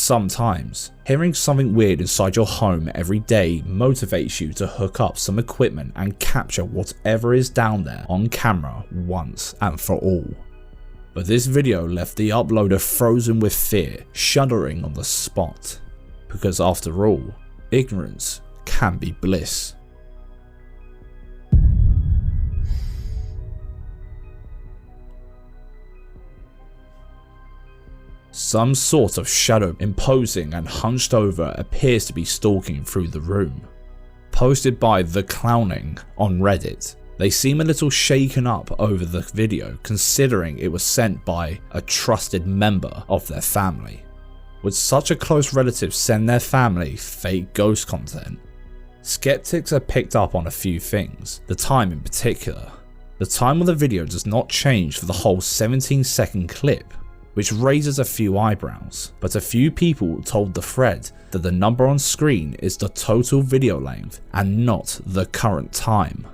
Sometimes, hearing something weird inside your home every day motivates you to hook up some equipment and capture whatever is down there on camera once and for all. But this video left the uploader frozen with fear, shuddering on the spot. Because after all, ignorance can be bliss. Some sort of shadow, imposing and hunched over, appears to be stalking through the room. Posted by The Clowning on Reddit. They seem a little shaken up over the video, considering it was sent by a trusted member of their family. Would such a close relative send their family fake ghost content? Skeptics have picked up on a few things, the time in particular. The time of the video does not change for the whole 17-second clip, which raises a few eyebrows, but a few people told the thread that the number on screen is the total video length and not the current time.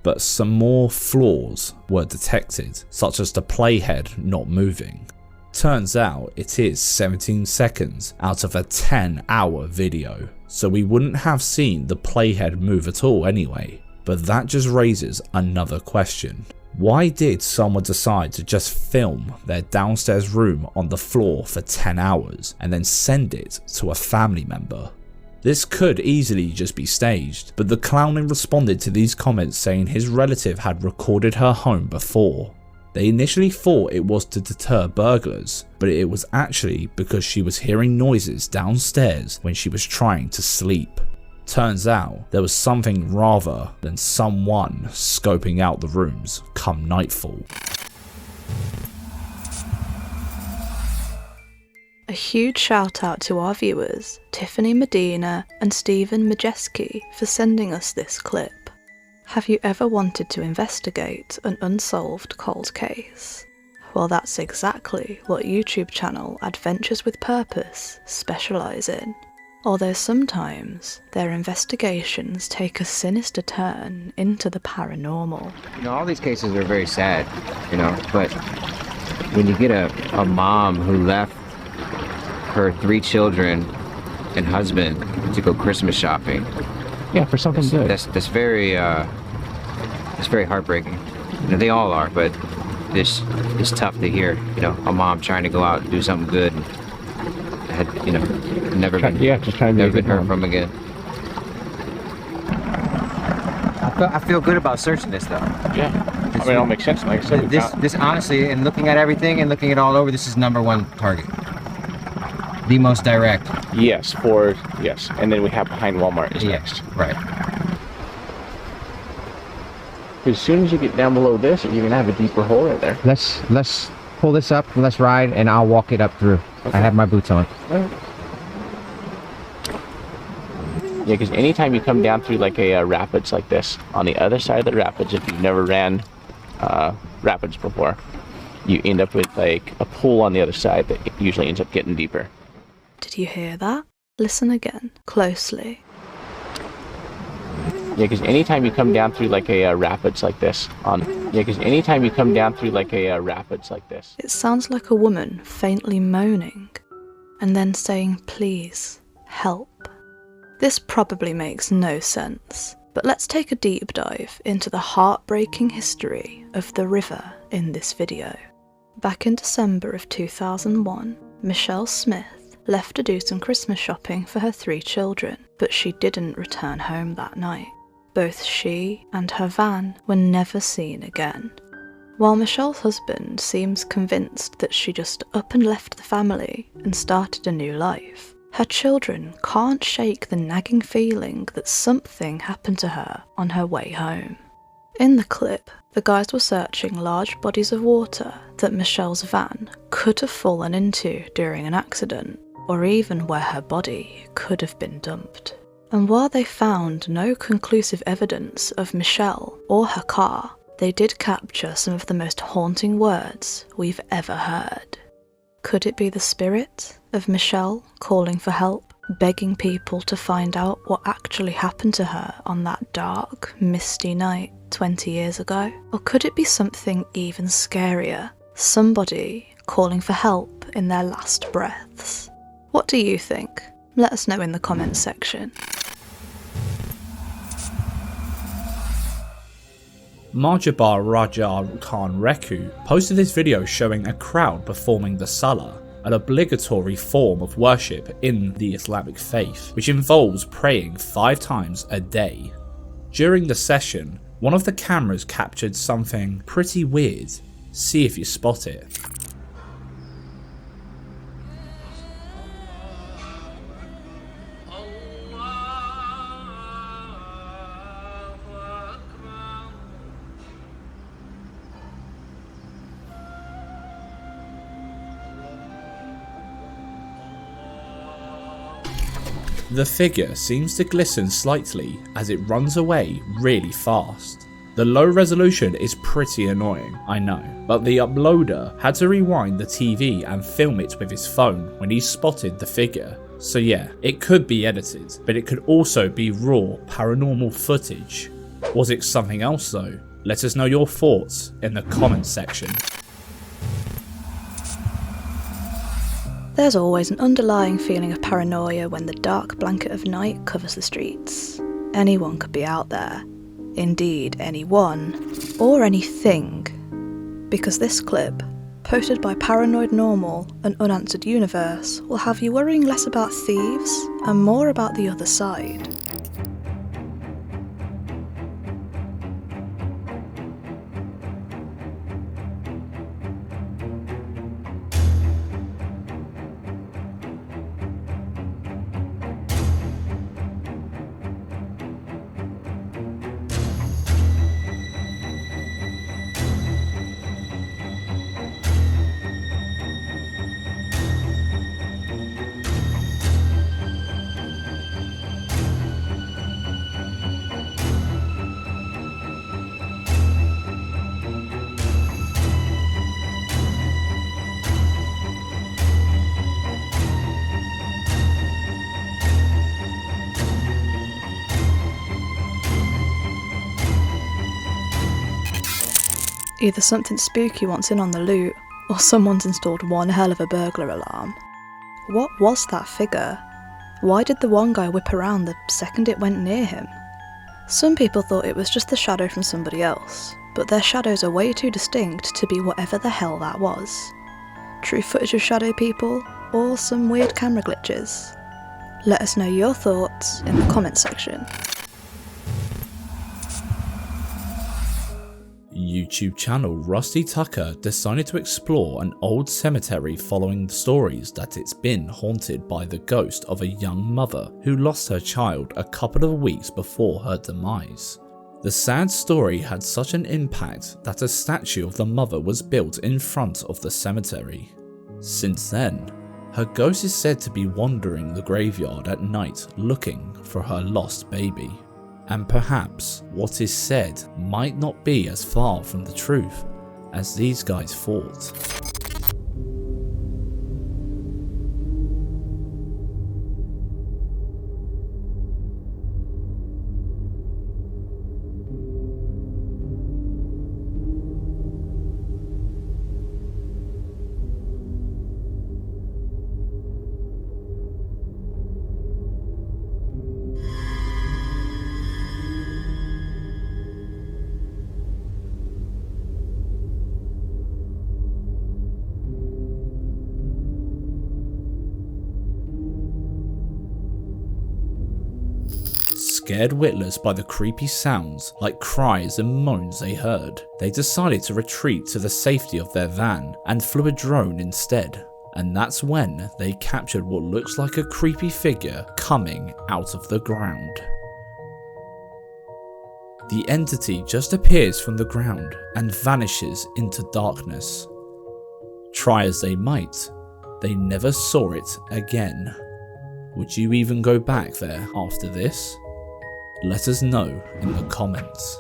But some more flaws were detected, such as the playhead not moving. Turns out it is 17 seconds out of a 10-hour video, so we wouldn't have seen the playhead move at all anyway. But that just raises another question. Why did someone decide to just film their downstairs room on the floor for 10 hours and then send it to a family member? This could easily just be staged, but the Clowning responded to these comments saying his relative had recorded her home before. They initially thought it was to deter burglars, but it was actually because she was hearing noises downstairs when she was trying to sleep. Turns out there was something rather than someone scoping out the rooms come nightfall. A huge shout out to our viewers, Tiffany Medina and Stephen Majeski, for sending us this clip. Have you ever wanted to investigate an unsolved cold case? Well, that's exactly what YouTube channel Adventures with Purpose specialise in. Although sometimes their investigations take a sinister turn into the paranormal. You know, all these cases are very sad, you know, but when you get a mom who left her 3 children and husband to go Christmas shopping. Yeah, for something good. That's very heartbreaking. You know, they all are, but this is tough to hear. You know, a mom trying to go out and do something good and had, you know, never been heard from again. I feel good about searching this though. Yeah, I mean, it all makes sense. Like I said, this honestly, and looking at everything and looking it all over, this is #1 target. The most direct. Yes, and then we have behind Walmart is next. Right. As soon as you get down below this, you're gonna have a deeper hole right there. Let's pull this up and let's ride, and I'll walk it up through. Okay. I have my boots on. Right. Yeah, because anytime you come down through like a rapids like this, on the other side of the rapids, if you've never ran rapids before, you end up with like a pool on the other side that usually ends up getting deeper. Did you hear that? Listen again, closely. Yeah, because anytime you come down through like a rapids like this, it sounds like a woman faintly moaning, and then saying, "Please, help." This probably makes no sense, but let's take a deep dive into the heartbreaking history of the river in this video. Back in December of 2001, Michelle Smith left to do some Christmas shopping for her 3 children, but she didn't return home that night. Both she and her van were never seen again. While Michelle's husband seems convinced that she just up and left the family and started a new life, her children can't shake the nagging feeling that something happened to her on her way home. In the clip, the guys were searching large bodies of water that Michelle's van could have fallen into during an accident, or even where her body could have been dumped. And while they found no conclusive evidence of Michelle or her car, they did capture some of the most haunting words we've ever heard. Could it be the spirit of Michelle calling for help, begging people to find out what actually happened to her on that dark, misty night 20 years ago? Or could it be something even scarier, somebody calling for help in their last breaths? What do you think? Let us know in the comments section. Marjabar Raja Khan Reku posted this video showing a crowd performing the Salah, an obligatory form of worship in the Islamic faith, which involves praying 5 times a day. During the session, one of the cameras captured something pretty weird. See if you spot it. The figure seems to glisten slightly as it runs away really fast. The low resolution is pretty annoying, I know, but the uploader had to rewind the TV and film it with his phone when he spotted the figure. So yeah, it could be edited, but it could also be raw paranormal footage. Was it something else though? Let us know your thoughts in the comments section. There's always an underlying feeling of paranoia when the dark blanket of night covers the streets. Anyone could be out there. Indeed, anyone. Or anything. Because this clip, posted by Paranoid Normal, an unanswered universe, will have you worrying less about thieves and more about the other side. Either something spooky wants in on the loot, or someone's installed one hell of a burglar alarm. What was that figure? Why did the one guy whip around the second it went near him? Some people thought it was just the shadow from somebody else, but their shadows are way too distinct to be whatever the hell that was. True footage of shadow people, or some weird camera glitches? Let us know your thoughts in the comments section. YouTube channel Rusty Tucker decided to explore an old cemetery following the stories that it's been haunted by the ghost of a young mother who lost her child a couple of weeks before her demise. The sad story had such an impact that a statue of the mother was built in front of the cemetery. Since then, her ghost is said to be wandering the graveyard at night looking for her lost baby. And perhaps what is said might not be as far from the truth as these guys thought. Scared witless by the creepy sounds like cries and moans they heard, they decided to retreat to the safety of their van and flew a drone instead. And that's when they captured what looks like a creepy figure coming out of the ground. The entity just appears from the ground and vanishes into darkness. Try as they might, they never saw it again. Would you even go back there after this? Let us know in the comments.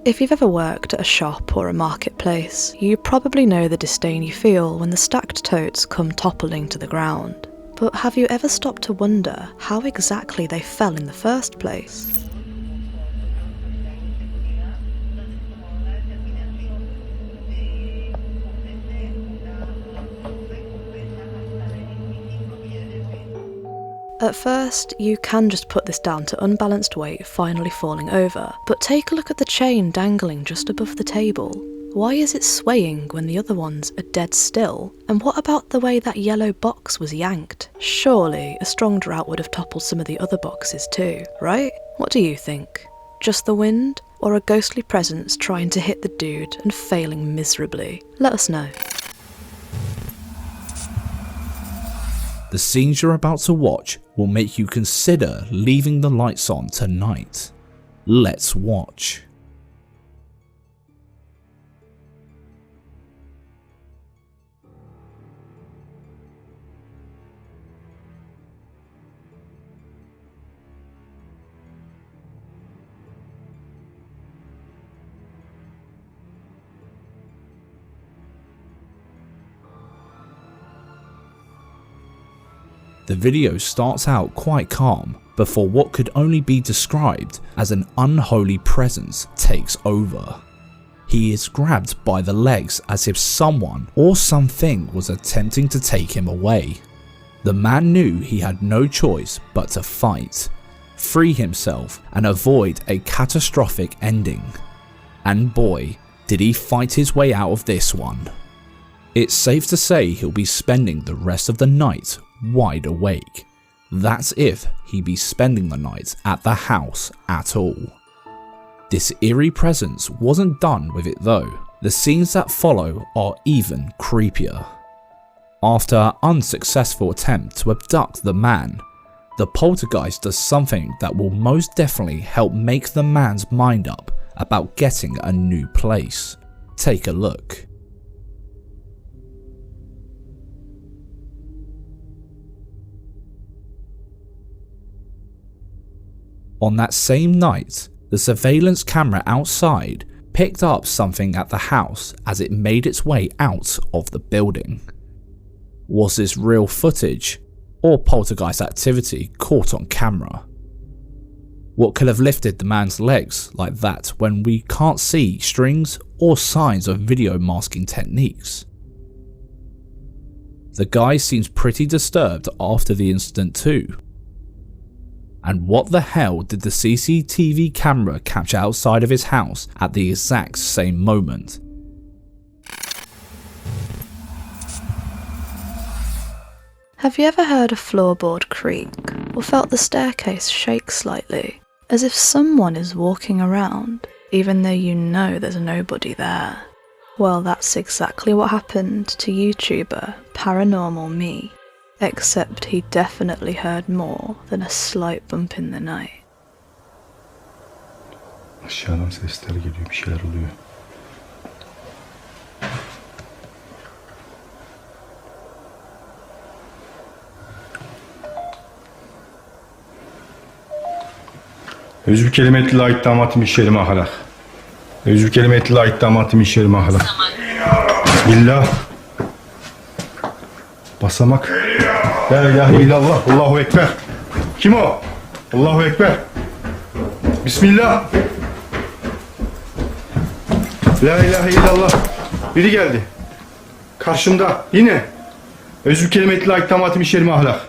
If you've ever worked at a shop or a marketplace, you probably know the disdain you feel when the stacked totes come toppling to the ground. But have you ever stopped to wonder how exactly they fell in the first place? At first, you can just put this down to unbalanced weight finally falling over, but take a look at the chain dangling just above the table. Why is it swaying when the other ones are dead still? And what about the way that yellow box was yanked? Surely a strong drought would have toppled some of the other boxes too, right? What do you think? Just the wind? Or a ghostly presence trying to hit the dude and failing miserably? Let us know. The scenes you're about to watch will make you consider leaving the lights on tonight. Let's watch. The video starts out quite calm before what could only be described as an unholy presence takes over. He is grabbed by the legs as if someone or something was attempting to take him away. The man knew he had no choice but to fight, free himself and avoid a catastrophic ending. And boy, did he fight his way out of this one. It's safe to say he'll be spending the rest of the night wide awake. That's if he be spending the night at the house at all. This eerie presence wasn't done with it though. The scenes that follow are even creepier. After an unsuccessful attempt to abduct the man, the poltergeist does something that will most definitely help make the man's mind up about getting a new place. Take a look. On that same night, the surveillance camera outside picked up something at the house as it made its way out of the building. Was this real footage or poltergeist activity caught on camera? What could have lifted the man's legs like that when we can't see strings or signs of video masking techniques? The guy seems pretty disturbed after the incident too. And what the hell did the CCTV camera capture outside of his house at the exact same moment? Have you ever heard a floorboard creak or felt the staircase shake slightly, as if someone is walking around even though you know there's nobody there? Well, that's exactly what happened to YouTuber Paranormal Me. Except he definitely heard more than a slight bump in the night. Aşağıdan sesler geliyor, bir şeyler oluyor. Özü kelimeti la iddamatı mişerim ahlak. Özü kelimeti la iddamatı mişerim ahlak. Billah. Basamak. La ilahe illallah. Allahu ekber. Kim o? Allahu ekber. Bismillah. La ilahe illallah. Biri geldi. Karşımda. Yine. Özür kelimeti la iddamatı mişerim ahlak.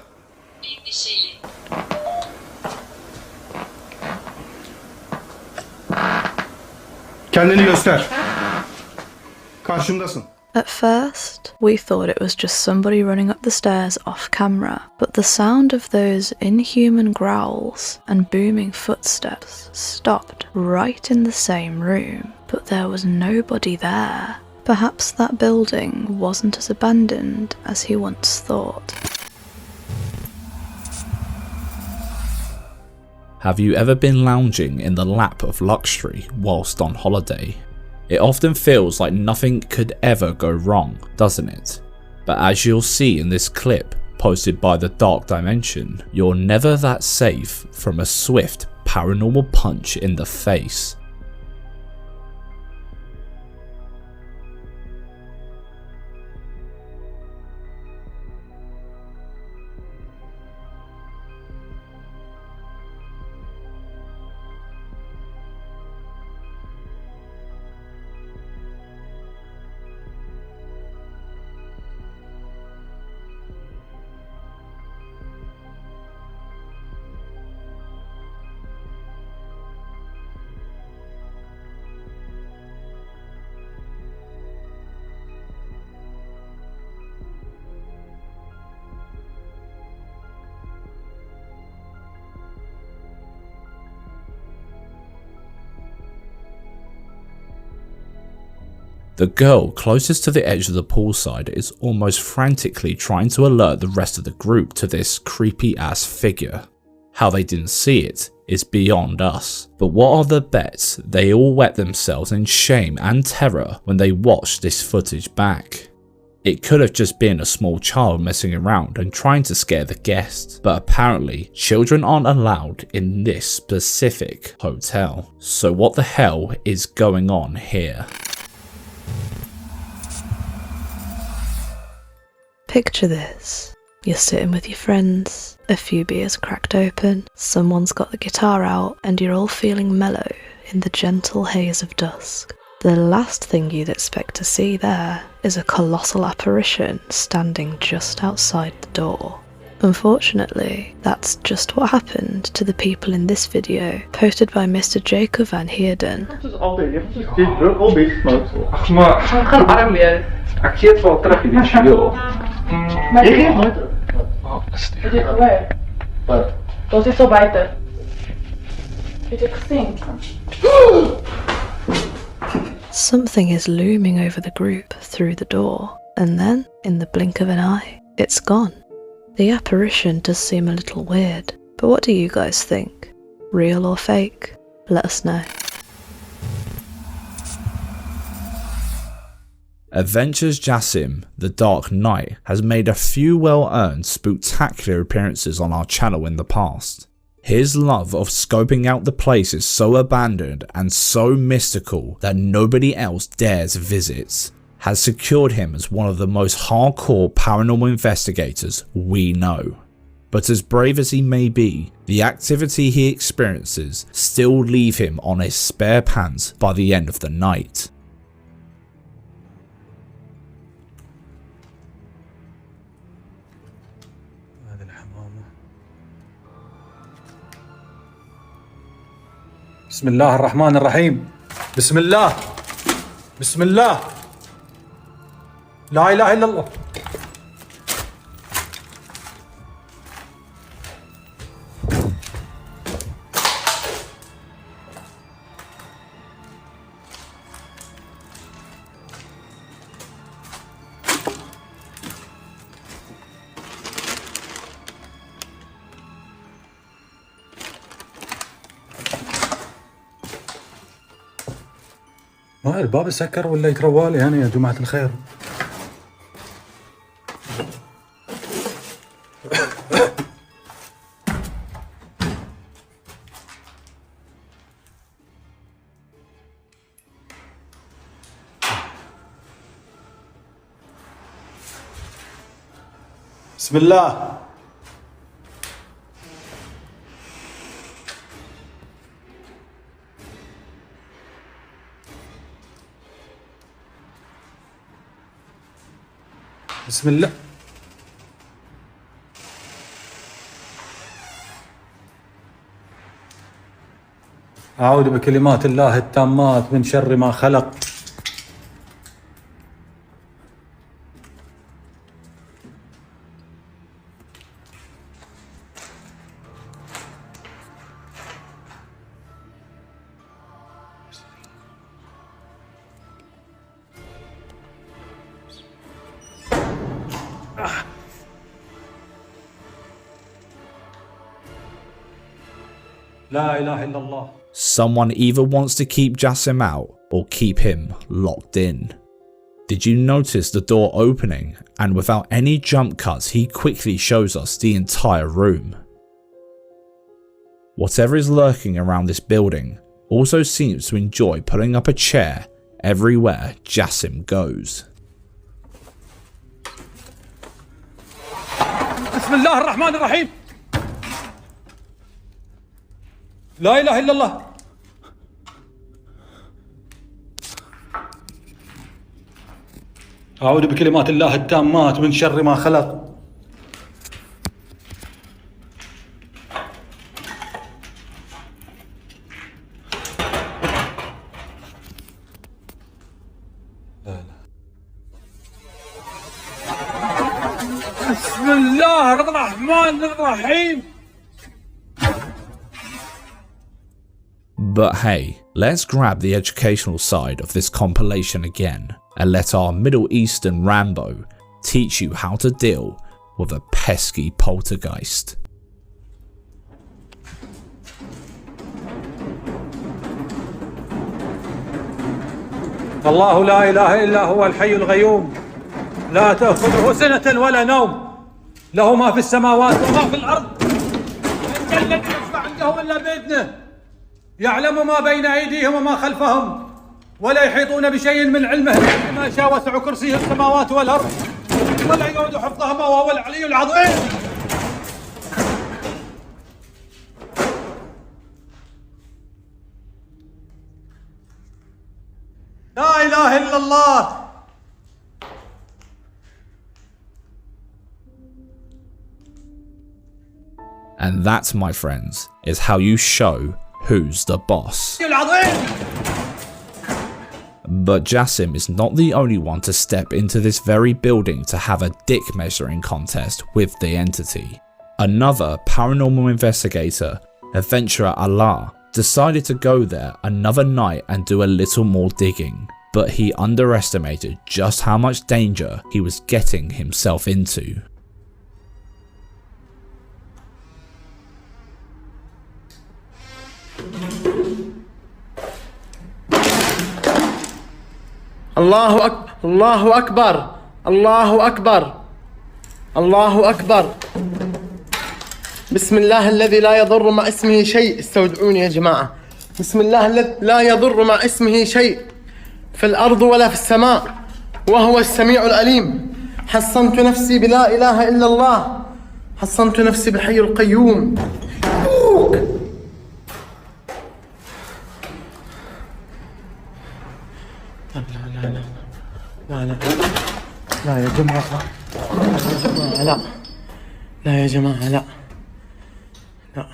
Kendini göster. Karşımdasın. At first, we thought it was just somebody running up the stairs off camera, but the sound of those inhuman growls and booming footsteps stopped right in the same room, but there was nobody there. Perhaps that building wasn't as abandoned as he once thought. Have you ever been lounging in the lap of luxury whilst on holiday? It often feels like nothing could ever go wrong, doesn't it? But as you'll see in this clip posted by the Dark Dimension, you're never that safe from a swift paranormal punch in the face. The girl closest to the edge of the poolside is almost frantically trying to alert the rest of the group to this creepy ass figure. How they didn't see it is beyond us, but what are the bets they all wet themselves in shame and terror when they watched this footage back? It could have just been a small child messing around and trying to scare the guests, but apparently children aren't allowed in this specific hotel. So what the hell is going on here? Picture this. You're sitting with your friends, a few beers cracked open, someone's got the guitar out, and you're all feeling mellow in the gentle haze of dusk. The last thing you'd expect to see there is a colossal apparition standing just outside the door. Unfortunately, that's just what happened to the people in this video, posted by Mr. Jacob van Heerden. Something is looming over the group through the door, and then, in the blink of an eye, it's gone. The apparition does seem a little weird, but what do you guys think? Real or fake? Let us know. Adventures Jassim, the Dark Knight, has made a few well-earned spooktacular appearances on our channel in the past. His love of scoping out the place is so abandoned and so mystical that nobody else dares visit, has secured him as one of the most hardcore paranormal investigators we know. But as brave as he may be, the activity he experiences still leave him on his spare pants by the end of the night. بسم الله الرحمن الرحيم. بسم الله. بسم الله. لا إله إلا الله. ما الباب سكر ولا يتروالي يعني يا جماعة الخير. بسم الله. بسم الله. أعوذ بكلمات الله التامات من شر ما خلق. لا إله إلا الله. Someone either wants to keep Jassim out or keep him locked in. Did you notice the door opening, and without any jump cuts he quickly shows us the entire room? Whatever is lurking around this building also seems to enjoy putting up a chair everywhere Jassim goes. بسم الله الرحمن الرحيم. لا إله إلا الله. أعوذ بكلمات الله التامات من شر ما خلق. بسم الله الرحمن الرحيم. But hey, let's grab the educational side of this compilation again. and let our Middle Eastern Rambo teach you how to deal with a pesky poltergeist. الله لا إله إلا هو الحي القيوم لا تأخذه سنة ولا نوم له ما في السماوات وما في الأرض من ذا الذي يشفع عنده إلا بإذنه يعلم ما بين أيديهم وما خلفهم ولا يحيطون بشيء من علمه إلا بما شاء وسع كرسيه السماوات والأرض ولا يؤود حفظهما وهو العلي العظيم. لا إله إلا الله. And that, my friends, is how you show who's the boss. But Jassim is not the only one to step into this very building to have a dick measuring contest with the entity. Another paranormal investigator, adventurer Allah, decided to go there another night and do a little more digging, but he underestimated just how much danger he was getting himself into. الله أكبر الله أكبر الله أكبر الله أكبر بسم الله الذي لا يضر مع اسمه شيء. استودعوني يا جماعة. بسم الله الذي لا يضر مع اسمه شيء في الأرض ولا في السماء وهو السميع العليم. حصنت نفسي بلا إله إلا الله. حصنت نفسي بالحي القيوم. لا يا جماعة لا لا يا جماعة لا لا.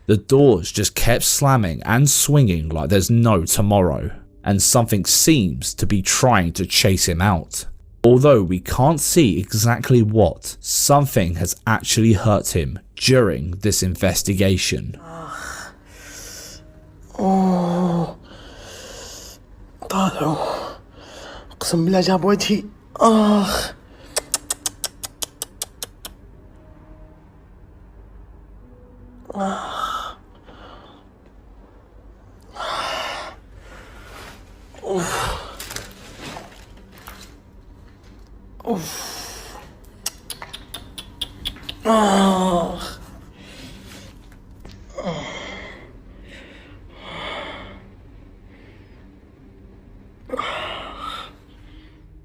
The doors just kept slamming and swinging like there's no tomorrow, and something seems to be trying to chase him out. Although we can't see exactly what, something has actually hurt him during this investigation. طالعوا اقسم بالله جاب وجهي.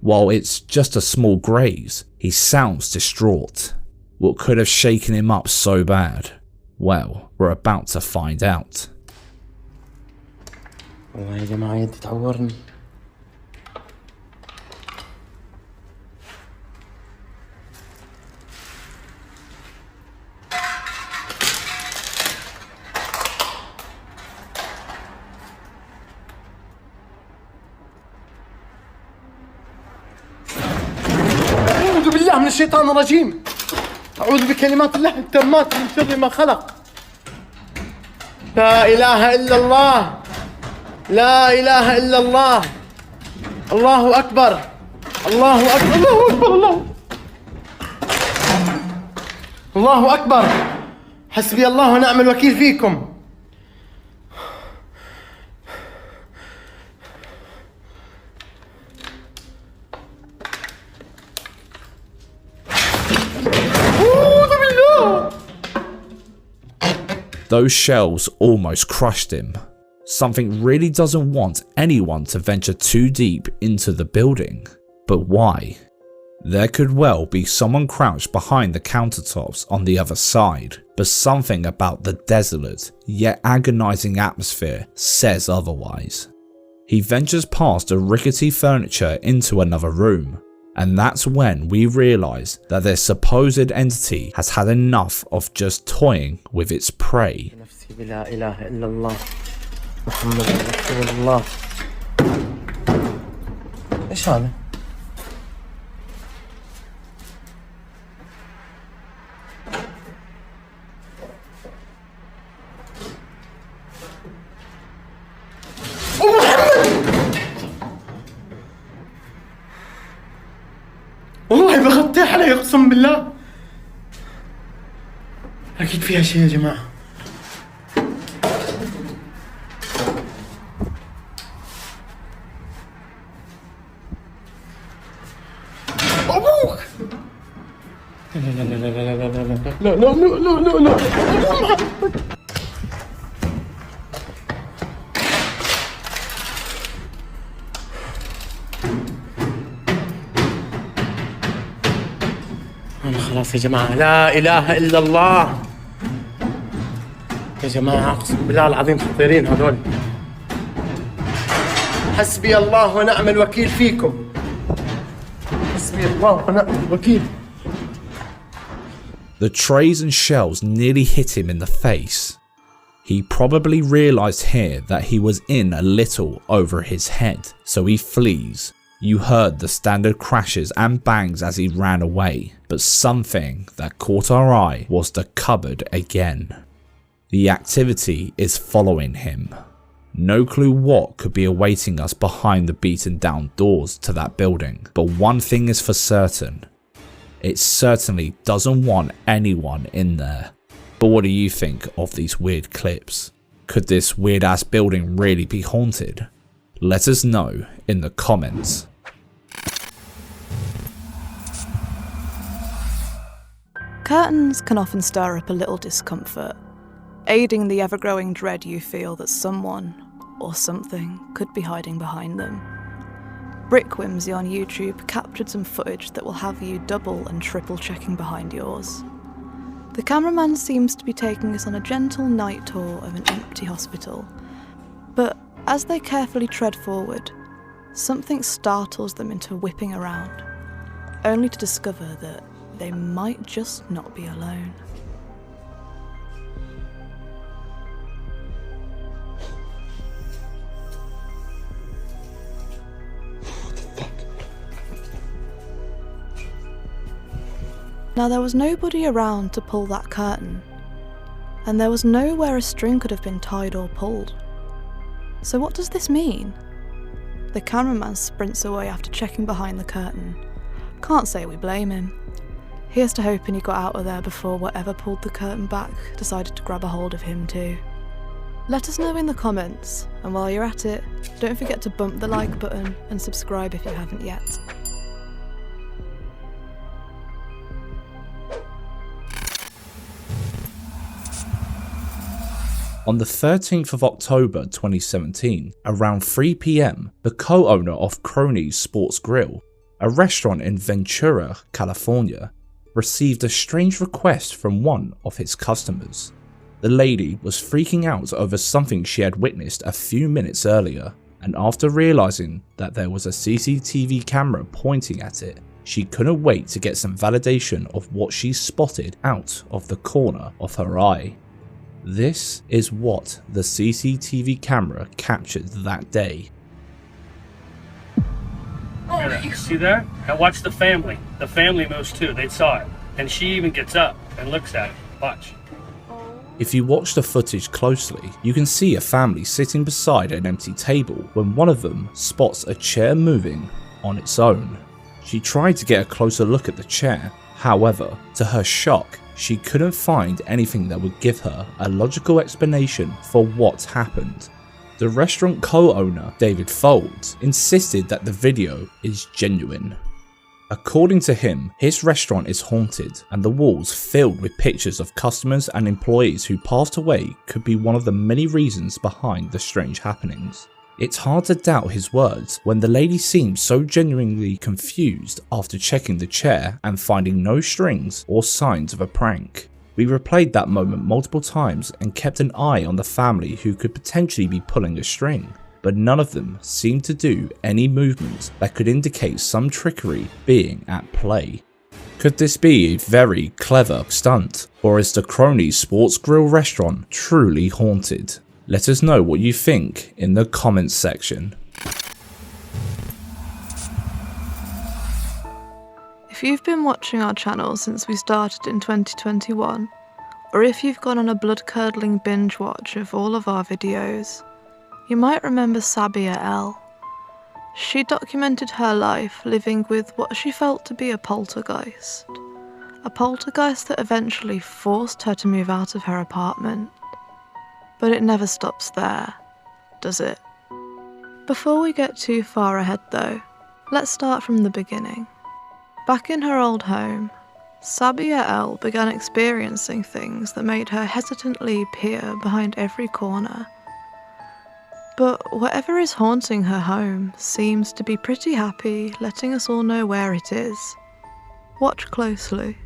While it's just a small graze, he sounds distraught. What could have shaken him up so bad? Well, we're about to find out. والله يا جماعة يدي تعورني. أعوذ بالله من الشيطان الرجيم. أعوذ بكلمات الله التامات من شر ما خلق. لا إله إلا الله. لا إله إلا الله. الله أكبر. الله أكبر. الله أكبر. الله أكبر. حسبي الله ونعم الوكيل فيكم. Those shells almost crushed him. Something really doesn't want anyone to venture too deep into the building. But why? There could well be someone crouched behind the countertops on the other side, but something about the desolate yet agonizing atmosphere says otherwise. He ventures past the rickety furniture into another room, and that's when we realise that their supposed entity has had enough of just toying with its prey. ايش هذا؟ والله اقسم بالله اكيد فيها شيء يا جماعه. ابوك لا لا لا لا لا لا لا لا لا لا لا لا. أنا خلاص يا جماعة، لا إله إلا الله يا جماعة، أقسم بالله العظيم خطيرين هذول. حسبي الله ونعم الوكيل فيكم، حسبي الله ونعم الوكيل. The trays and shelves nearly hit him in the face. He probably realised here that he was in a little over his head, so he flees. You heard the standard crashes and bangs as he ran away, but something that caught our eye was the cupboard again. The activity is following him. No clue what could be awaiting us behind the beaten down doors to that building, but one thing is for certain. It certainly doesn't want anyone in there. But what do you think of these weird clips? Could this weird ass building really be haunted? Let us know in the comments. Curtains can often stir up a little discomfort, aiding the ever-growing dread you feel that someone or something could be hiding behind them. Brick Whimsy on YouTube captured some footage that will have you double and triple checking behind yours. The cameraman seems to be taking us on a gentle night tour of an empty hospital, but as they carefully tread forward, something startles them into whipping around, only to discover that they might just not be alone. Now there was nobody around to pull that curtain, and there was nowhere a string could have been tied or pulled. So what does this mean? The cameraman sprints away after checking behind the curtain. Can't say we blame him. Here's to hoping he got out of there before whatever pulled the curtain back decided to grab a hold of him too. Let us know in the comments, and while you're at it, don't forget to bump the like button and subscribe if you haven't yet. On the 13th of October 2017, around 3 PM, the co-owner of Cronies Sports Grill, a restaurant in Ventura, California, received a strange request from one of his customers. The lady was freaking out over something she had witnessed a few minutes earlier, and after realising that there was a CCTV camera pointing at it, she couldn't wait to get some validation of what she spotted out of the corner of her eye. This is what the CCTV camera captured that day. You see that? And watch the family. The family moves too. They saw it. And she even gets up and looks at it. Watch. If you watch the footage closely, you can see a family sitting beside an empty table when one of them spots a chair moving on its own. She tried to get a closer look at the chair, however, to her shock, she couldn't find anything that would give her a logical explanation for what happened. The restaurant co-owner, David Folds, insisted that the video is genuine. According to him, his restaurant is haunted, and the walls filled with pictures of customers and employees who passed away could be one of the many reasons behind the strange happenings. It's hard to doubt his words when the lady seemed so genuinely confused after checking the chair and finding no strings or signs of a prank. We replayed that moment multiple times and kept an eye on the family who could potentially be pulling a string, but none of them seemed to do any movement that could indicate some trickery being at play. Could this be a very clever stunt, or is the Cronies Sports Grill restaurant truly haunted? Let us know what you think in the comments section. If you've been watching our channel since we started in 2021, or if you've gone on a blood-curdling binge watch of all of our videos, you might remember Sabia L. She documented her life living with what she felt to be a poltergeist. A poltergeist that eventually forced her to move out of her apartment. But it never stops there, does it? Before we get too far ahead though, let's start from the beginning. Back in her old home, Sabia L began experiencing things that made her hesitantly peer behind every corner. But whatever is haunting her home seems to be pretty happy letting us all know where it is. Watch closely.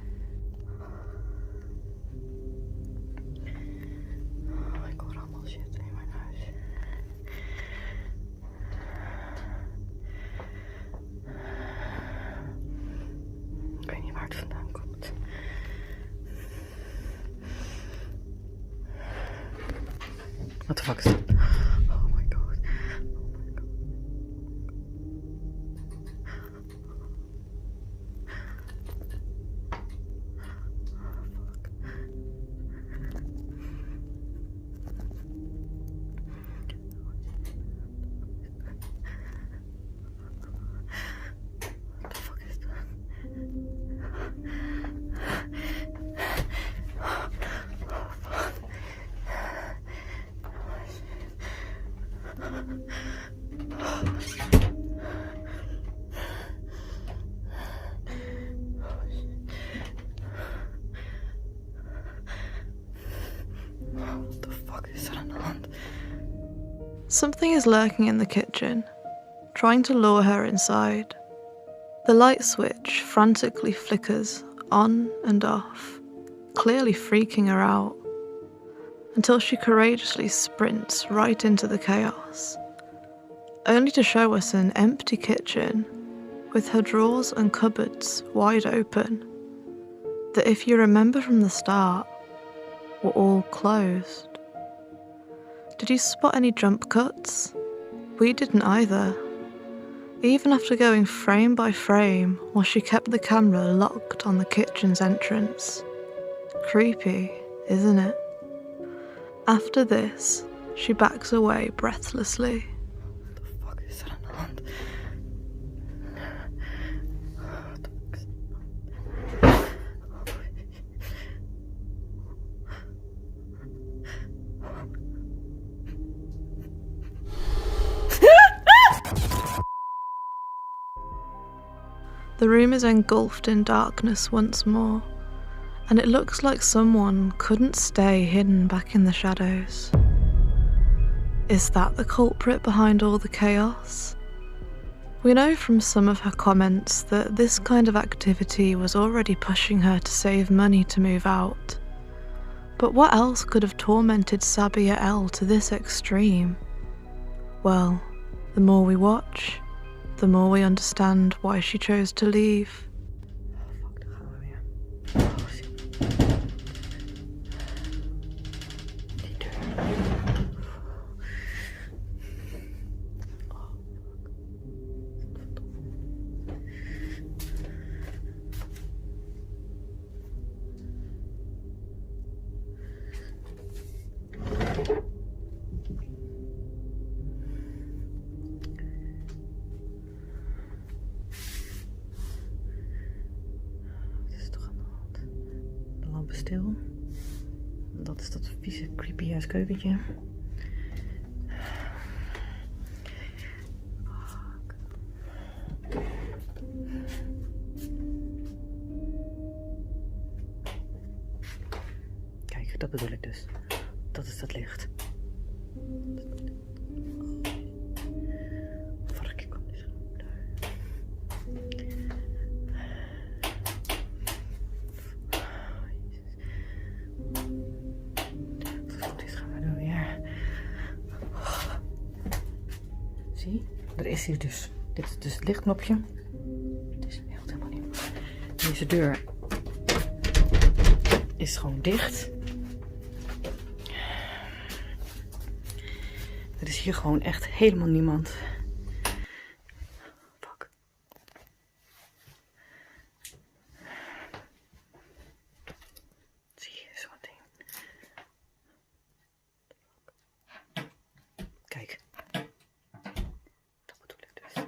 What the fuck is that? Oh my god. Something is lurking in the kitchen, trying to lure her inside. The light switch frantically flickers on and off, clearly freaking her out, until she courageously sprints right into the chaos, only to show us an empty kitchen with her drawers and cupboards wide open, that if you remember from the start, were all closed. Did you spot any jump cuts? We didn't either. Even after going frame by frame while she kept the camera locked on the kitchen's entrance. Creepy, isn't it? After this, she backs away breathlessly. What the fuck is er aan de hand? The room is engulfed in darkness once more, and it looks like someone couldn't stay hidden back in the shadows. Is that the culprit behind all the chaos? We know from some of her comments that this kind of activity was already pushing her to save money to move out. But what else could have tormented Sabia L to this extreme? Well, the more we watch, the more we understand why she chose to leave. Fuck, daar gaan we weer. Oh, shit. Die deur. Oh, stil. Dat is dat vieze, creepy ass keukentje. Kijk, dat bedoel ik dus. Dat is dat licht. Varkje kwam dus daar. Zie, er is hier dus. Dit is dus het lichtknopje. Het is helemaal niet. Deze deur is gewoon dicht. Er is hier gewoon echt helemaal niemand. Fuck. Zie je zo'n ding. Kijk. Dat bedoel ik dus.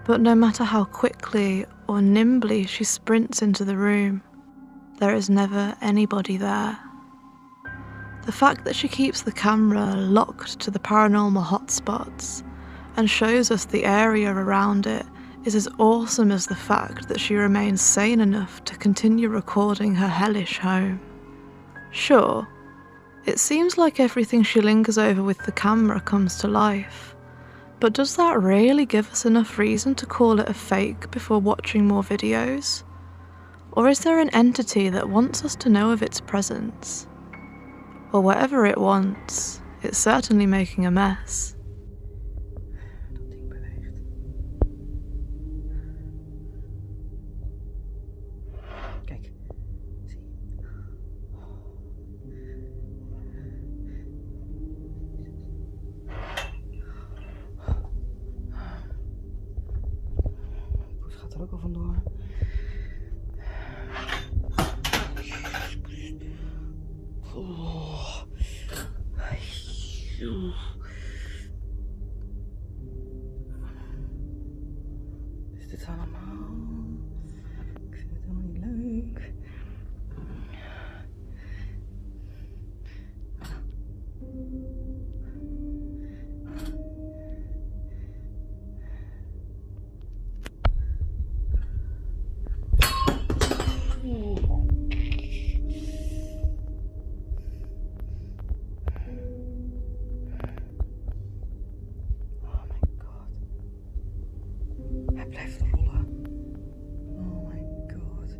But no matter how quickly or nimbly she sprints into the room, there is never anybody there. The fact that she keeps the camera locked to the paranormal hotspots and shows us the area around it is as awesome as the fact that she remains sane enough to continue recording her hellish home. Sure, it seems like everything she lingers over with the camera comes to life, but does that really give us enough reason to call it a fake before watching more videos? Or is there an entity that wants us to know of its presence? Or whatever it wants, it's certainly making a mess. Dat ding beweegt. Kijk, zie. Poes gaat er ook al vandoor. Is dit allemaal? Ik vind het helemaal niet leuk. Hij blijft rollen. Oh my god.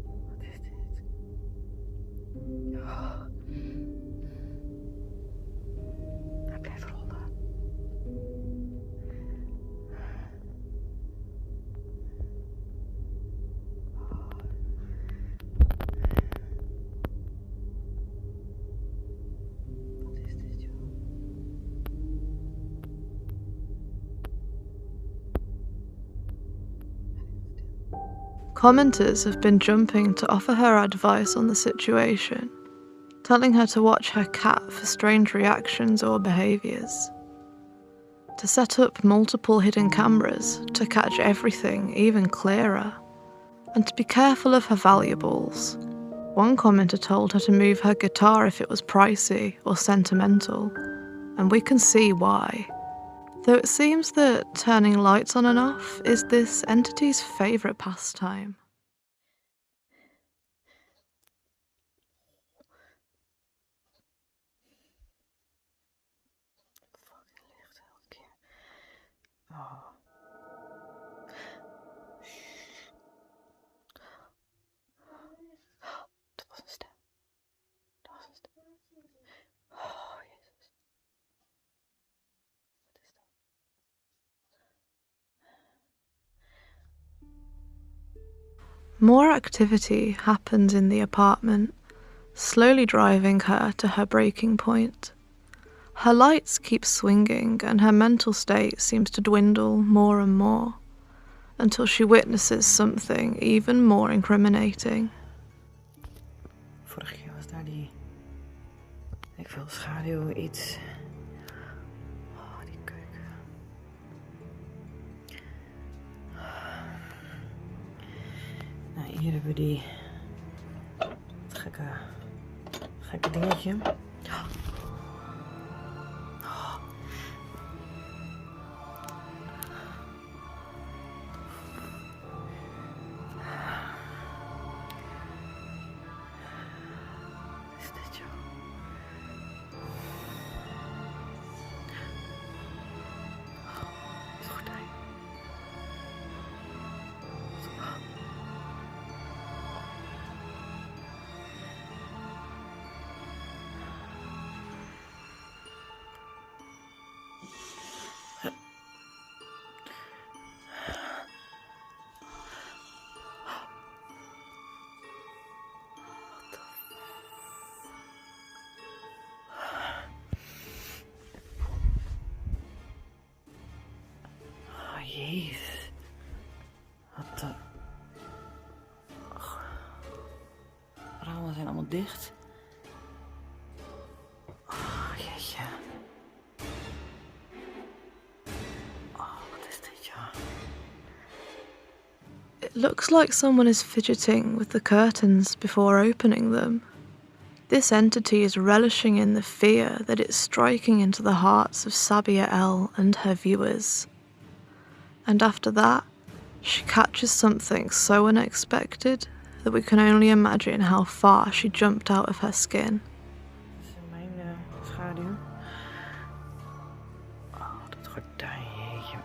Wat is dit? Oh. Hij blijft rollen. Wat is dit, joh? Commenters have been jumping to offer her advice on the situation, telling her to watch her cat for strange reactions or behaviours, to set up multiple hidden cameras to catch everything even clearer, and to be careful of her valuables. One commenter told her to move her guitar if it was pricey or sentimental, and we can see why. Though it seems that turning lights on and off is this entity's favourite pastime. Fucking licht elke keer. Oh. Dat was een stem. Dat was een stem. Oh, Jezus. Wat is dat? More activity happens in the apartment, slowly driving her to her breaking point. Her lights keep swinging and her mental state seems to dwindle more and more, until she witnesses something even more incriminating. Vorige keer was daar die... Ik wil schaduw, iets... Oh, die keuken. Nou, hier hebben we die... gekke dingetje. Is dit joh? Het gordijn. Jezus. Wat de... Ramen zijn allemaal dicht. Oh, jeetje. looks like someone is fidgeting with the curtains before opening them. This entity is relishing in the fear that it's striking into the hearts of Sabia L and her viewers. And after that, she catches something so unexpected that we can only imagine how far she jumped out of her skin. Dit is mijn schaduw. Oh, dat gordijn, jeetje.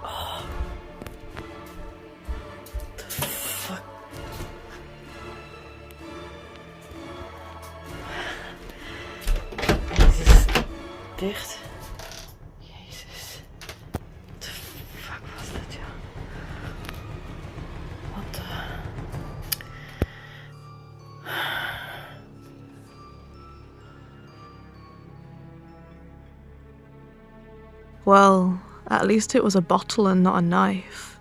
Oh. The fuck? Dit is dicht. Jezus. What the fuck was dat, ja? Wat de... Well, at least it was a bottle and not a knife.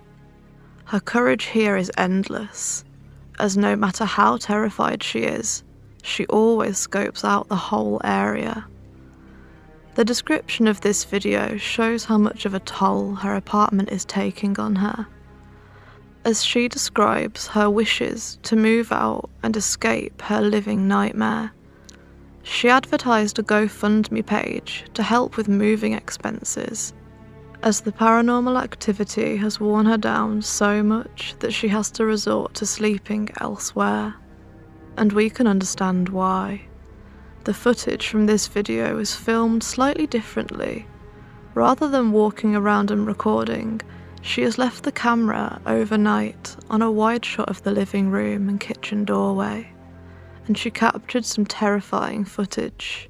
Her courage here is endless, as no matter how terrified she is, she always scopes out the whole area. The description of this video shows how much of a toll her apartment is taking on her, as she describes her wishes to move out and escape her living nightmare. She advertised a GoFundMe page to help with moving expenses, as the Paranormal Activity has worn her down so much that she has to resort to sleeping elsewhere. And we can understand why. The footage from this video is filmed slightly differently. Rather than walking around and recording, she has left the camera overnight on a wide shot of the living room and kitchen doorway, and she captured some terrifying footage.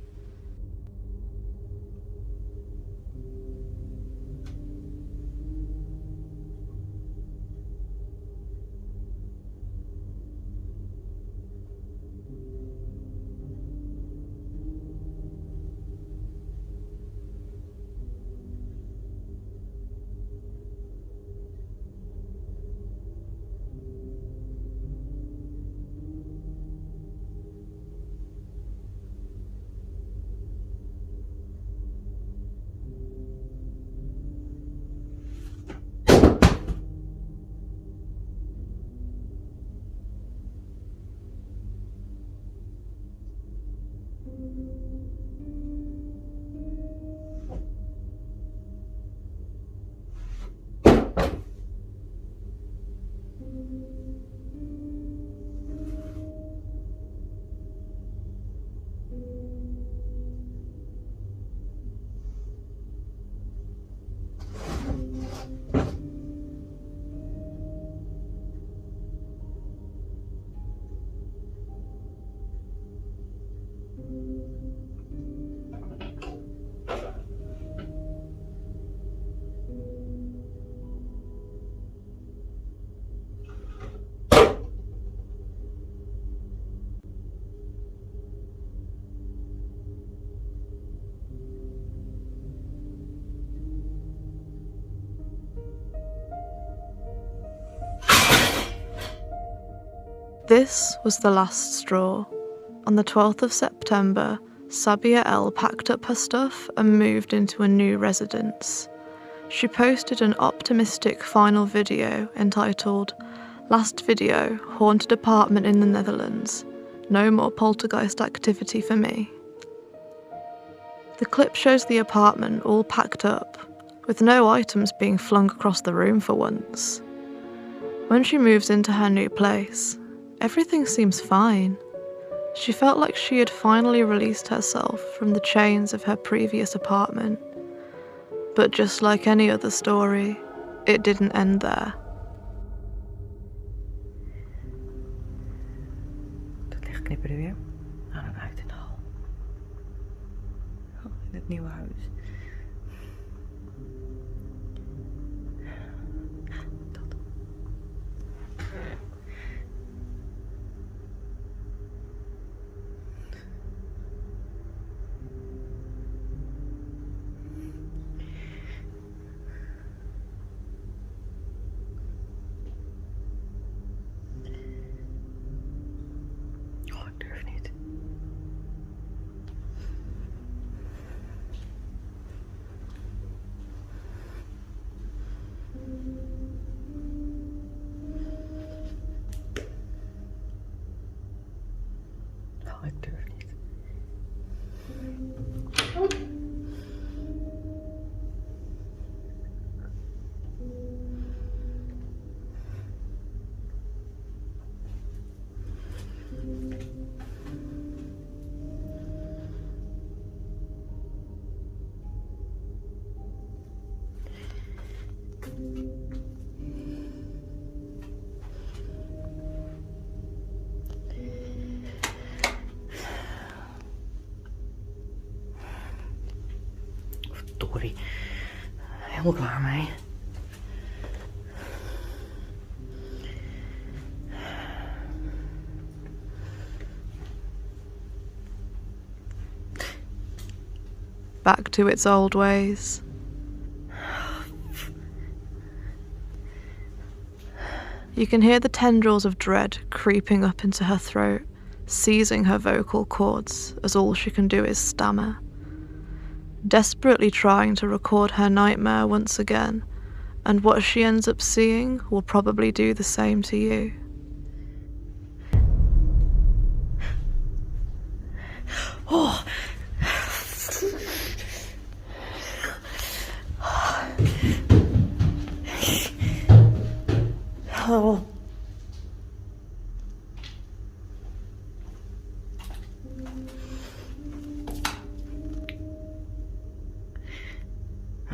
This was the last straw. On the 12th of September, Sabia L packed up her stuff and moved into a new residence. She posted an optimistic final video entitled, "Last video, haunted apartment in the Netherlands. No more poltergeist activity for me." The clip shows the apartment all packed up, with no items being flung across the room for once. When she moves into her new place, everything seems fine. She felt like she had finally released herself from the chains of her previous apartment. But just like any other story, it didn't end there. Dat licht knipperde weer. Nou, dan uit in de hal. Oh, in het nieuwe huis. Verdorie. Helemaal klaar mee. Back to its old ways. You can hear the tendrils of dread creeping up into her throat, seizing her vocal cords as all she can do is stammer. Desperately trying to record her nightmare once again, and what she ends up seeing will probably do the same to you. Oh. Oh.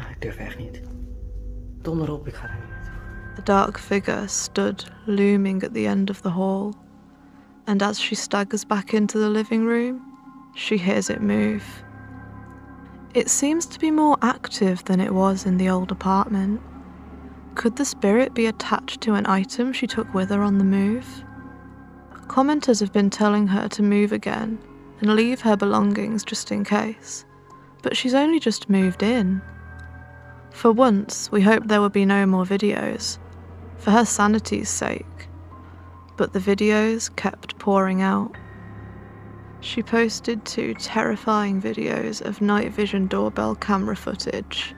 Ik durf echt niet. Donder op, ik ga er niet naartoe. A dark figure stood looming at the end of the hall, and as she staggers back into the living room, she hears it move. It seems to be more active than it was in the old apartment. Could the spirit be attached to an item she took with her on the move? Commenters have been telling her to move again and leave her belongings just in case, but she's only just moved in. For once, we hoped there would be no more videos, for her sanity's sake, but the videos kept pouring out. She posted 2 terrifying videos of night vision doorbell camera footage.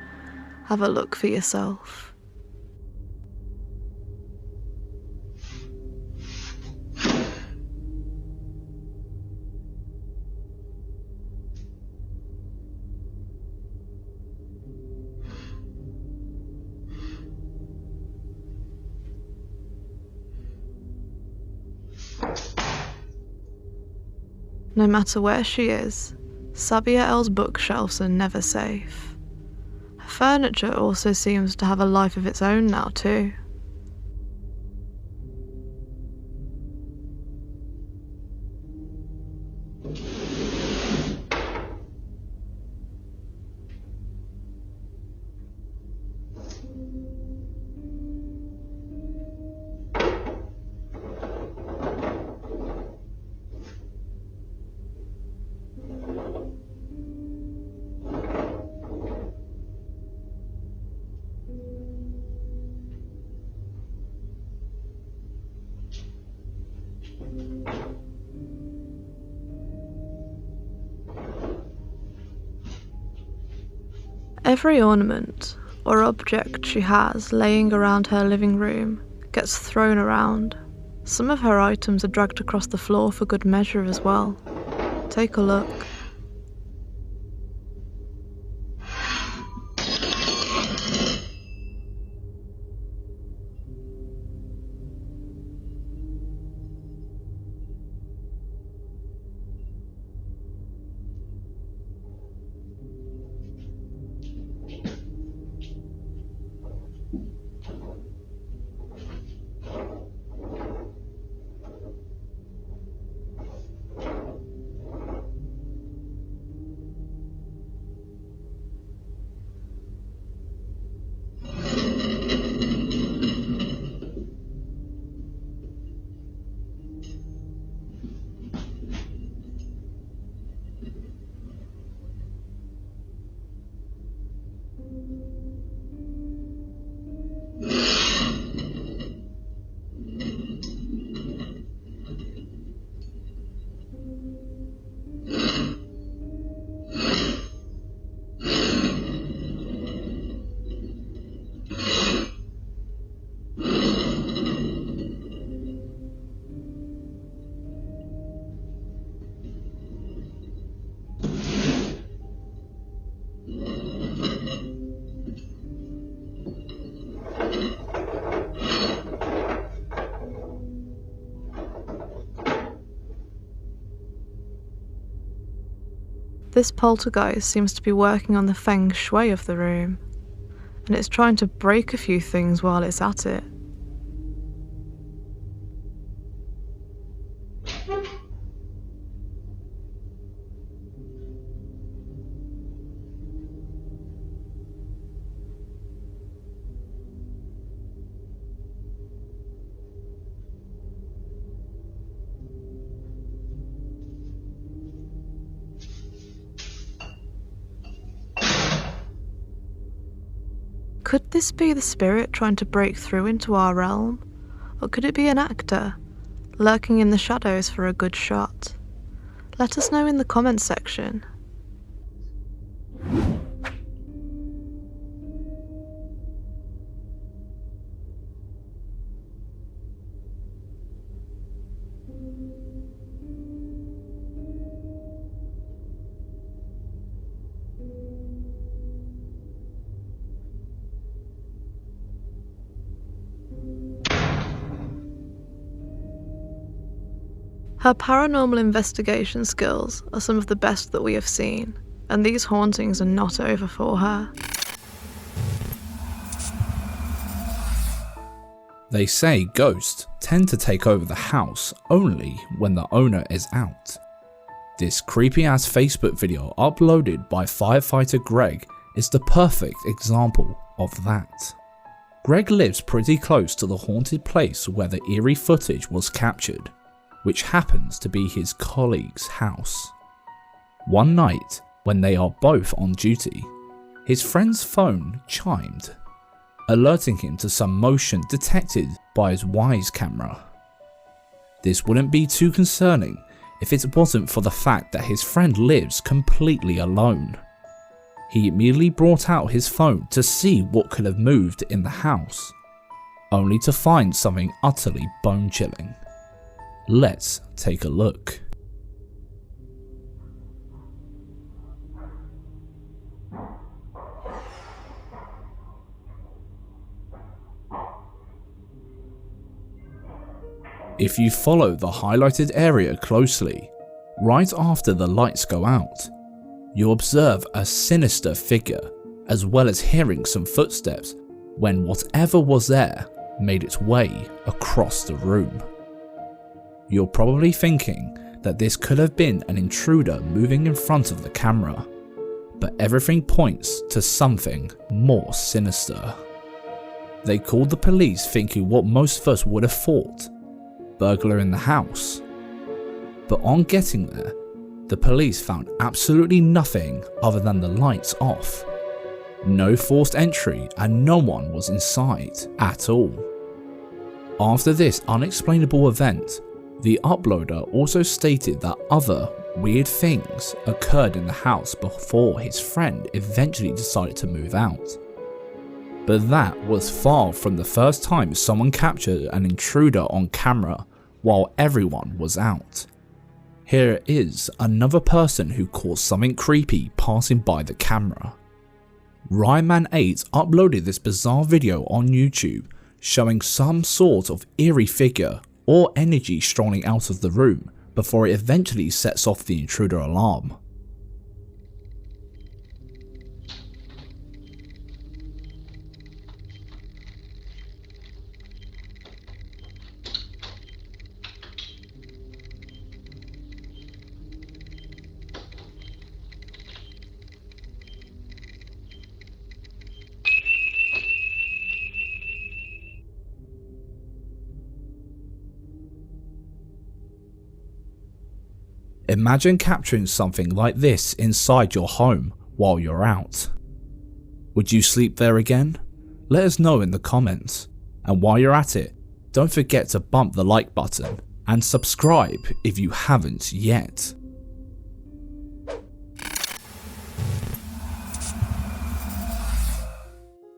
Have a look for yourself. No matter where she is, Sabia L's bookshelves are never safe. Her furniture also seems to have a life of its own now too. Every ornament or object she has laying around her living room gets thrown around. Some of her items are dragged across the floor for good measure as well. Take a look. This poltergeist seems to be working on the feng shui of the room. and it's trying to break a few things while it's at it. Could this be the spirit trying to break through into our realm? Or could it be an actor, lurking in the shadows for a good shot? Let us know in the comments section. Her paranormal investigation skills are some of the best that we have seen, and these hauntings are not over for her. They say ghosts tend to take over the house only when the owner is out. This creepy ass Facebook video uploaded by firefighter Greg is the perfect example of that. Greg lives pretty close to the haunted place where the eerie footage was captured, which happens to be his colleague's house. One night, when they are both on duty, his friend's phone chimed, alerting him to some motion detected by his Wise camera. This wouldn't be too concerning if it wasn't for the fact that his friend lives completely alone. He immediately brought out his phone to see what could have moved in the house, only to find something utterly bone-chilling. Let's take a look. If you follow the highlighted area closely, right after the lights go out, you observe a sinister figure, as well as hearing some footsteps when whatever was there made its way across the room. You're probably thinking that this could have been an intruder moving in front of the camera, but everything points to something more sinister. They called the police thinking what most of us would have thought, burglar in the house. But on getting there, the police found absolutely nothing other than the lights off. No forced entry and no one was inside at all. After this unexplainable event, the uploader also stated that other weird things occurred in the house before his friend eventually decided to move out. But that was far from the first time someone captured an intruder on camera while everyone was out. Here is another person who caught something creepy passing by the camera. Ryanman8 uploaded this bizarre video on YouTube showing some sort of eerie figure or energy strolling out of the room before it eventually sets off the intruder alarm. Imagine capturing something like this inside your home while you're out. Would you sleep there again? Let us know in the comments. And while you're at it, don't forget to bump the like button and subscribe if you haven't yet.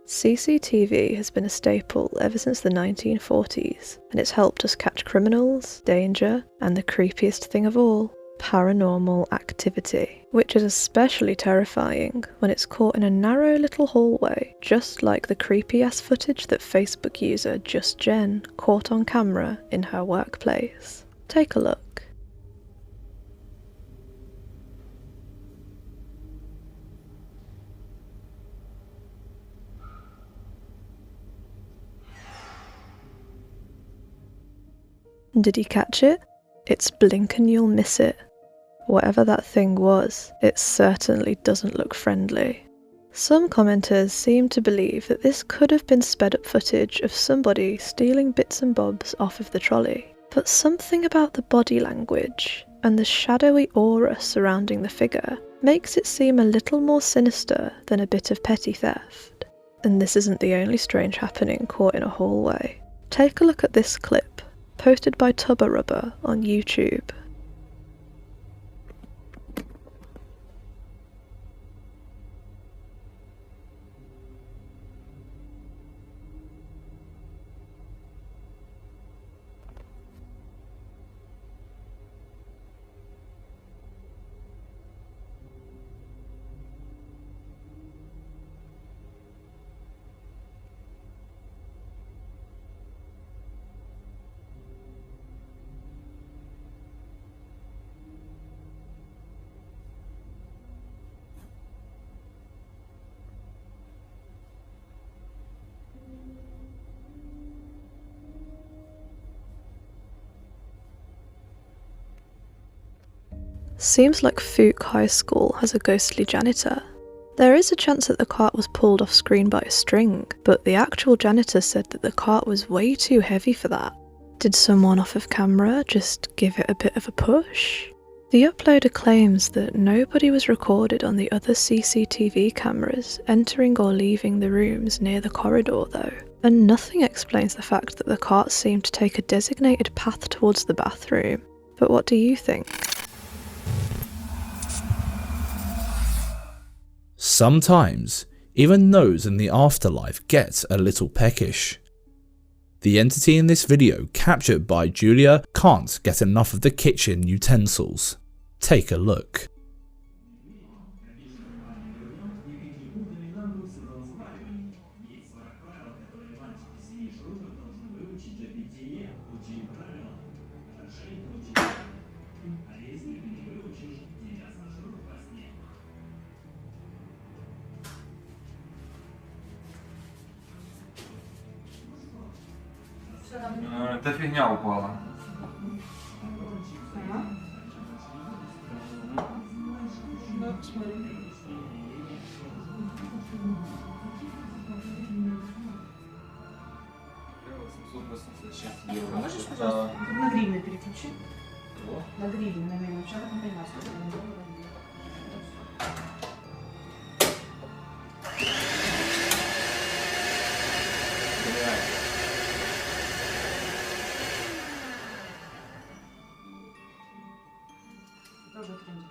CCTV has been a staple ever since the 1940s, and it's helped us catch criminals, danger, and the creepiest thing of all, paranormal activity, which is especially terrifying when it's caught in a narrow little hallway, just like the creepy ass footage that Facebook user Just Jen caught on camera in her workplace. Take a look. And did you catch it? It's blink and you'll miss it. Whatever that thing was, it certainly doesn't look friendly. Some commenters seem to believe that this could have been sped up footage of somebody stealing bits and bobs off of the trolley, but something about the body language and the shadowy aura surrounding the figure makes it seem a little more sinister than a bit of petty theft. And this isn't the only strange happening caught in a hallway. Take a look at this clip, posted by Tubba Rubber on YouTube. Seems like Fook High School has a ghostly janitor. There is a chance that the cart was pulled off screen by a string, but the actual janitor said that the cart was way too heavy for that. Did someone off of camera just give it a bit of a push? The uploader claims that nobody was recorded on the other CCTV cameras entering or leaving the rooms near the corridor though, and nothing explains the fact that the cart seemed to take a designated path towards the bathroom. But what do you think? Sometimes, even those in the afterlife get a little peckish. The entity in this video, captured by Julia, can't get enough of the kitchen utensils. Take a look. Эта фигня упала. Можешь, пожалуйста, на гривны переключи? На гривны, наверное, вчера на 15. Тоже трендит.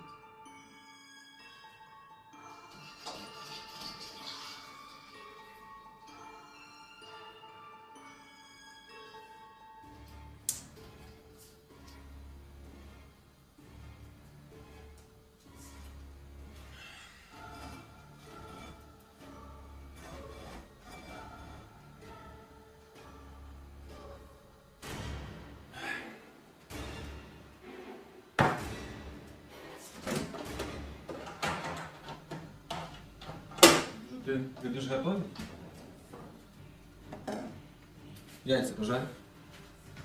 Ты будешь готовить? Яйца пожарь.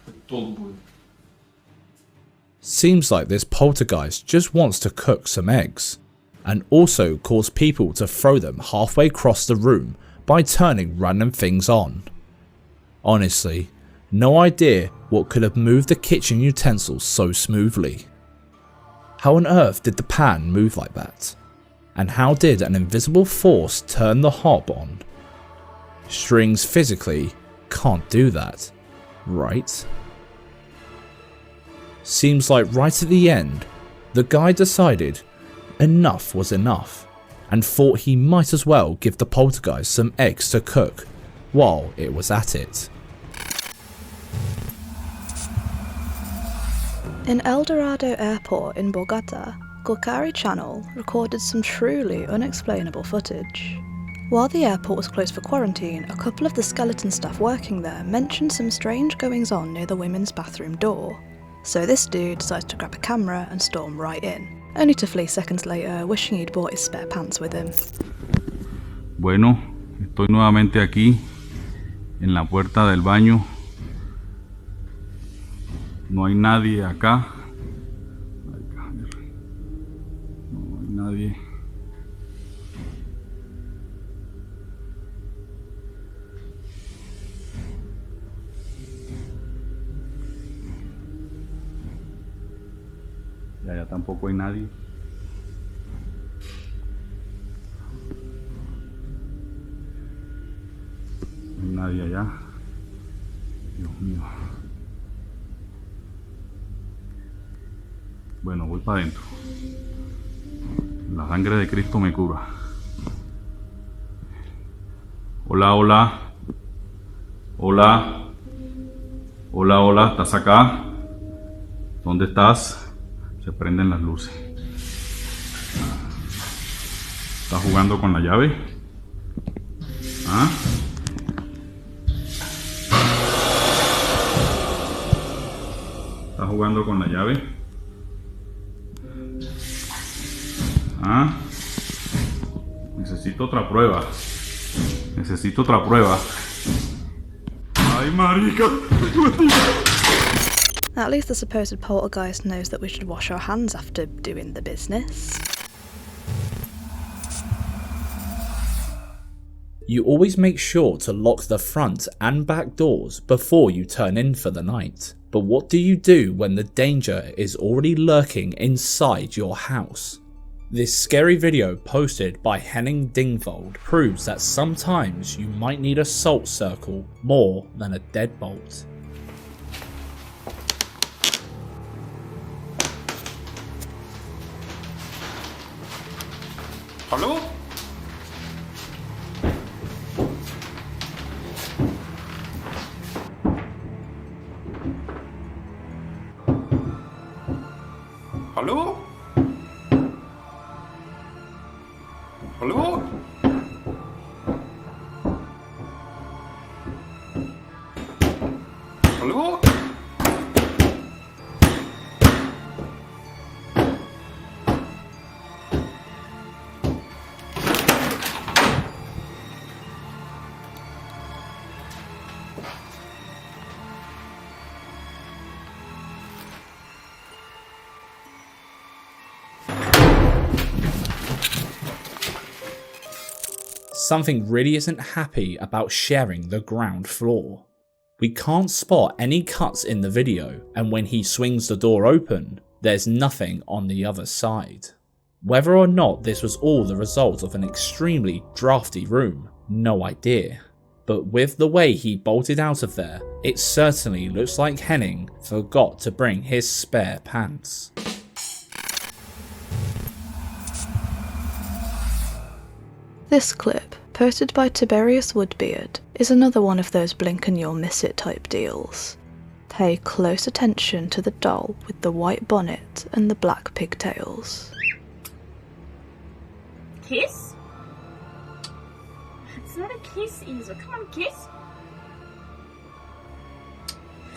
Хоть толк будет. Seems like this poltergeist just wants to cook some eggs, and also cause people to throw them halfway across the room by turning random things on. Honestly, no idea what could have moved the kitchen utensils so smoothly. How on earth did the pan move like that? And how did an invisible force turn the hob on? Strings physically can't do that, right? Seems like right at the end, the guy decided enough was enough and thought he might as well give the poltergeist some eggs to cook while it was at it. In El Dorado Airport in Bogota, Golcari Channel recorded some truly unexplainable footage. While the airport was closed for quarantine, a couple of the skeleton staff working there mentioned some strange goings on near the women's bathroom door. So this dude decides to grab a camera and storm right in, only to flee seconds later, wishing he'd brought his spare pants with him. Bueno, estoy nuevamente aquí, en la puerta del baño No hay nadie acá. No hay nadie. Y allá tampoco hay nadie. No hay nadie allá. Dios mío. Bueno, voy para adentro. La sangre de Cristo me cura. Hola, hola. Hola. Hola, hola. ¿Estás acá? ¿Dónde estás? Se prenden las luces. ¿Estás jugando con la llave? ¿Ah? ¿Estás jugando con la llave? ¿Ah? Necesito otra prueba. Necesito otra prueba. ¡Ay, marica! At least the supposed poltergeist knows that we should wash our hands after doing the business. You always make sure to lock the front and back doors before you turn in for the night. But what do you do when the danger is already lurking inside your house? This scary video posted by Henning Dingvold proves that sometimes you might need a salt circle more than a deadbolt. Hallå? Hallå? Hallå? Hallå? Something really isn't happy about sharing the ground floor. We can't spot any cuts in the video, and when he swings the door open, there's nothing on the other side. Whether or not this was all the result of an extremely drafty room, no idea. But with the way he bolted out of there, it certainly looks like Henning forgot to bring his spare pants. This clip, posted by Tiberius Woodbeard, is another one of those blink and you'll miss it type deals. Pay close attention to the doll with the white bonnet and the black pigtails. Kiss? It's not a kiss, Isa. Come on, kiss.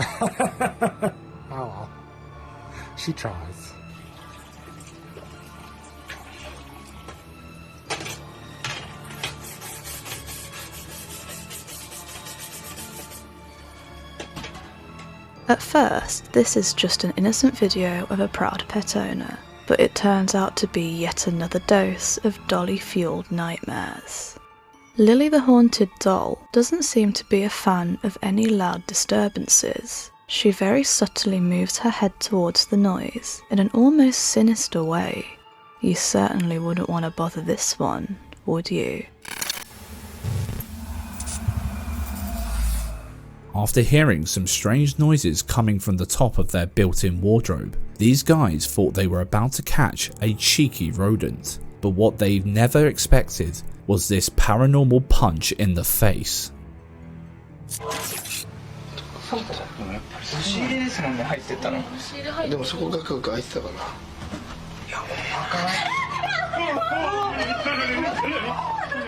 Oh well. She tries. At first, this is just an innocent video of a proud pet owner, but it turns out to be yet another dose of dolly-fueled nightmares. Lily the Haunted Doll doesn't seem to be a fan of any loud disturbances. She very subtly moves her head towards the noise in an almost sinister way. You certainly wouldn't want to bother this one, would you? After hearing some strange noises coming from the top of their built-in wardrobe, these guys thought they were about to catch a cheeky rodent, but what they never expected was this paranormal punch in the face.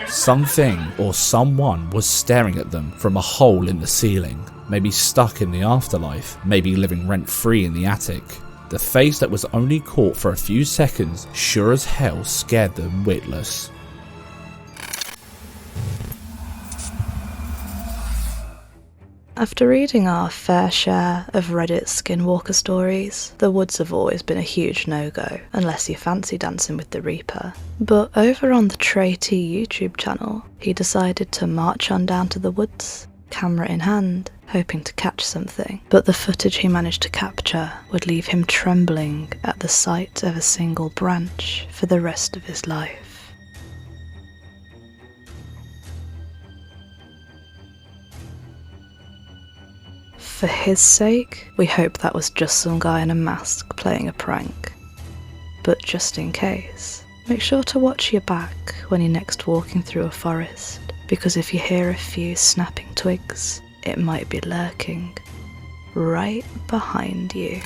Something or someone was staring at them from a hole in the ceiling, maybe stuck in the afterlife, maybe living rent-free in the attic. The face that was only caught for a few seconds sure as hell scared them witless. After reading our fair share of Reddit skinwalker stories, the woods have always been a huge no-go, unless you fancy dancing with the Reaper. But over on the Trey T YouTube channel, he decided to march on down to the woods, camera in hand, hoping to catch something. But the footage he managed to capture would leave him trembling at the sight of a single branch for the rest of his life. For his sake, we hope that was just some guy in a mask playing a prank. But just in case, make sure to watch your back when you're next walking through a forest, because if you hear a few snapping twigs, it might be lurking right behind you.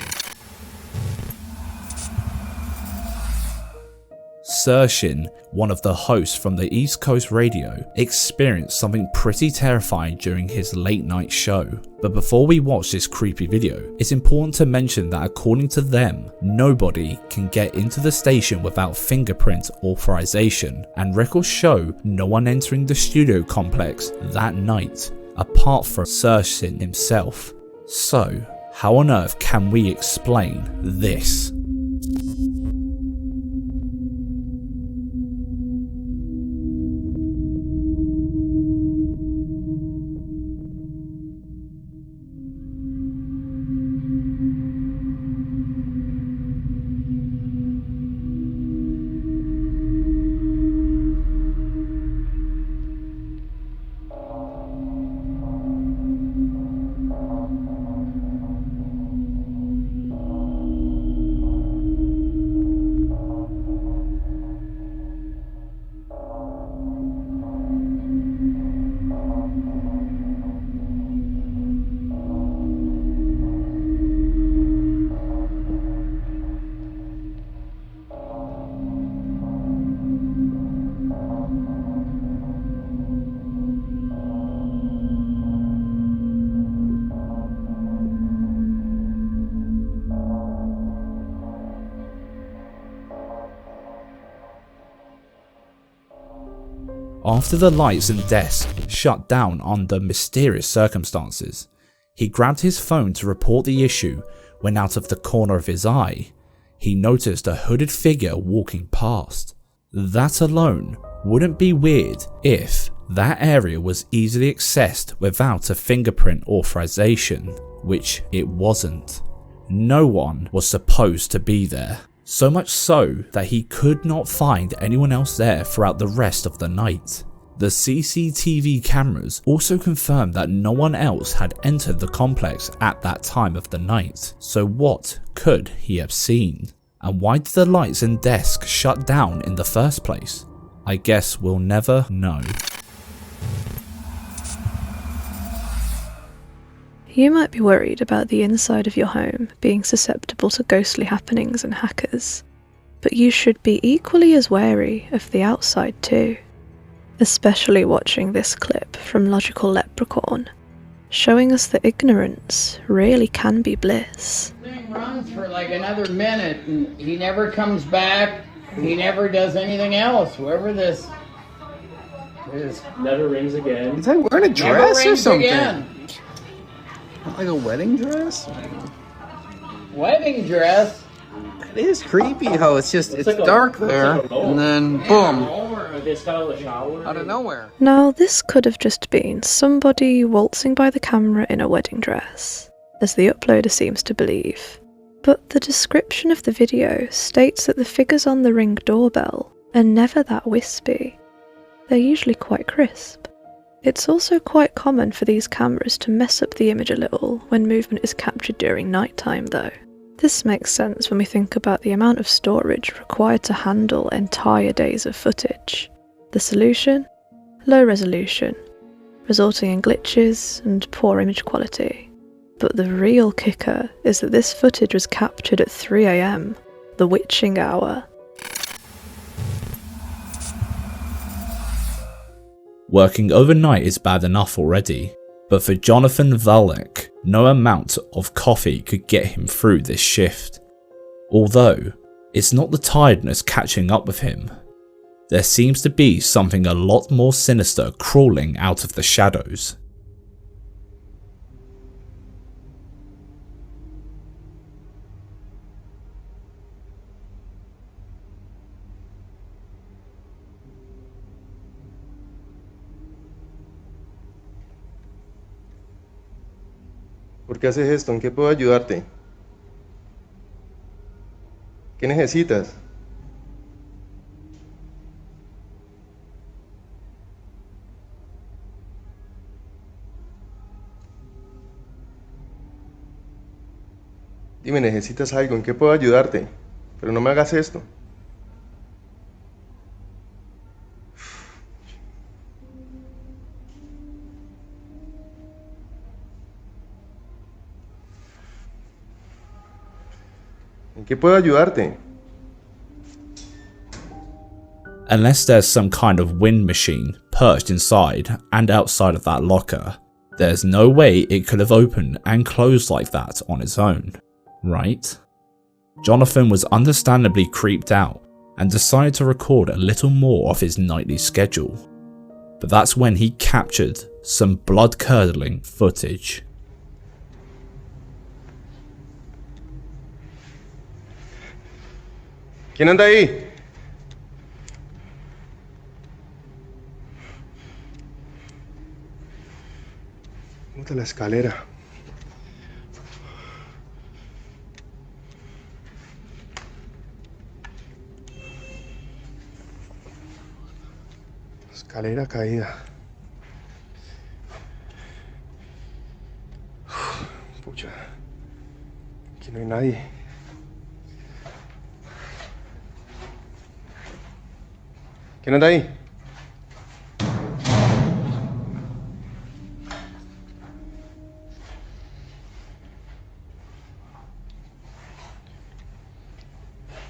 Sershin, one of the hosts from the East Coast Radio, experienced something pretty terrifying during his late night show. But before we watch this creepy video, it's important to mention that according to them, nobody can get into the station without fingerprint authorization, and records show no one entering the studio complex that night, apart from Sershin himself. So, how on earth can we explain this? After the lights and desk shut down under mysterious circumstances, he grabbed his phone to report the issue when out of the corner of his eye, he noticed a hooded figure walking past. That alone wouldn't be weird if that area was easily accessed without a fingerprint authorization, which it wasn't. No one was supposed to be there. So much so that he could not find anyone else there throughout the rest of the night. The CCTV cameras also confirmed that no one else had entered the complex at that time of the night. So what could he have seen? And why did the lights and desk shut down in the first place? I guess we'll never know. You might be worried about the inside of your home being susceptible to ghostly happenings and hackers, but you should be equally as wary of the outside too. Especially watching this clip from Logical Leprechaun, showing us that ignorance really can be bliss. The thing runs for like another minute and he never comes back, he never does anything else, whoever this is. Never rings again. Is that wearing a dress or something? Again. Like a wedding dress? Wedding dress? It is creepy how it's just, it's dark there, and then boom, out of nowhere. Now this could have just been somebody waltzing by the camera in a wedding dress, as the uploader seems to believe. But the description of the video states that the figures on the Ring doorbell are never that wispy. They're usually quite crisp. It's also quite common for these cameras to mess up the image a little when movement is captured during nighttime though. This makes sense when we think about the amount of storage required to handle entire days of footage. The solution? Low resolution, resulting in glitches and poor image quality. But the real kicker is that this footage was captured at 3 AM, the witching hour. Working overnight is bad enough already, but for Jonathan Valek, no amount of coffee could get him through this shift. Although, it's not the tiredness catching up with him. There seems to be something a lot more sinister crawling out of the shadows. ¿Por qué haces esto? ¿En qué puedo ayudarte? ¿Qué necesitas? Dime, ¿necesitas algo? ¿En qué puedo ayudarte? Pero no me hagas esto. ¿En qué puedo ayudarte? Unless there's some kind of wind machine perched inside and outside of that locker, there's no way it could have opened and closed like that on its own, right? Jonathan was understandably creeped out and decided to record a little more of his nightly schedule. But that's when he captured some blood-curdling footage. ¿Quién anda ahí? Ponte la escalera. Escalera caída. Pucha. Aquí no hay nadie. ¿Quién anda ahí?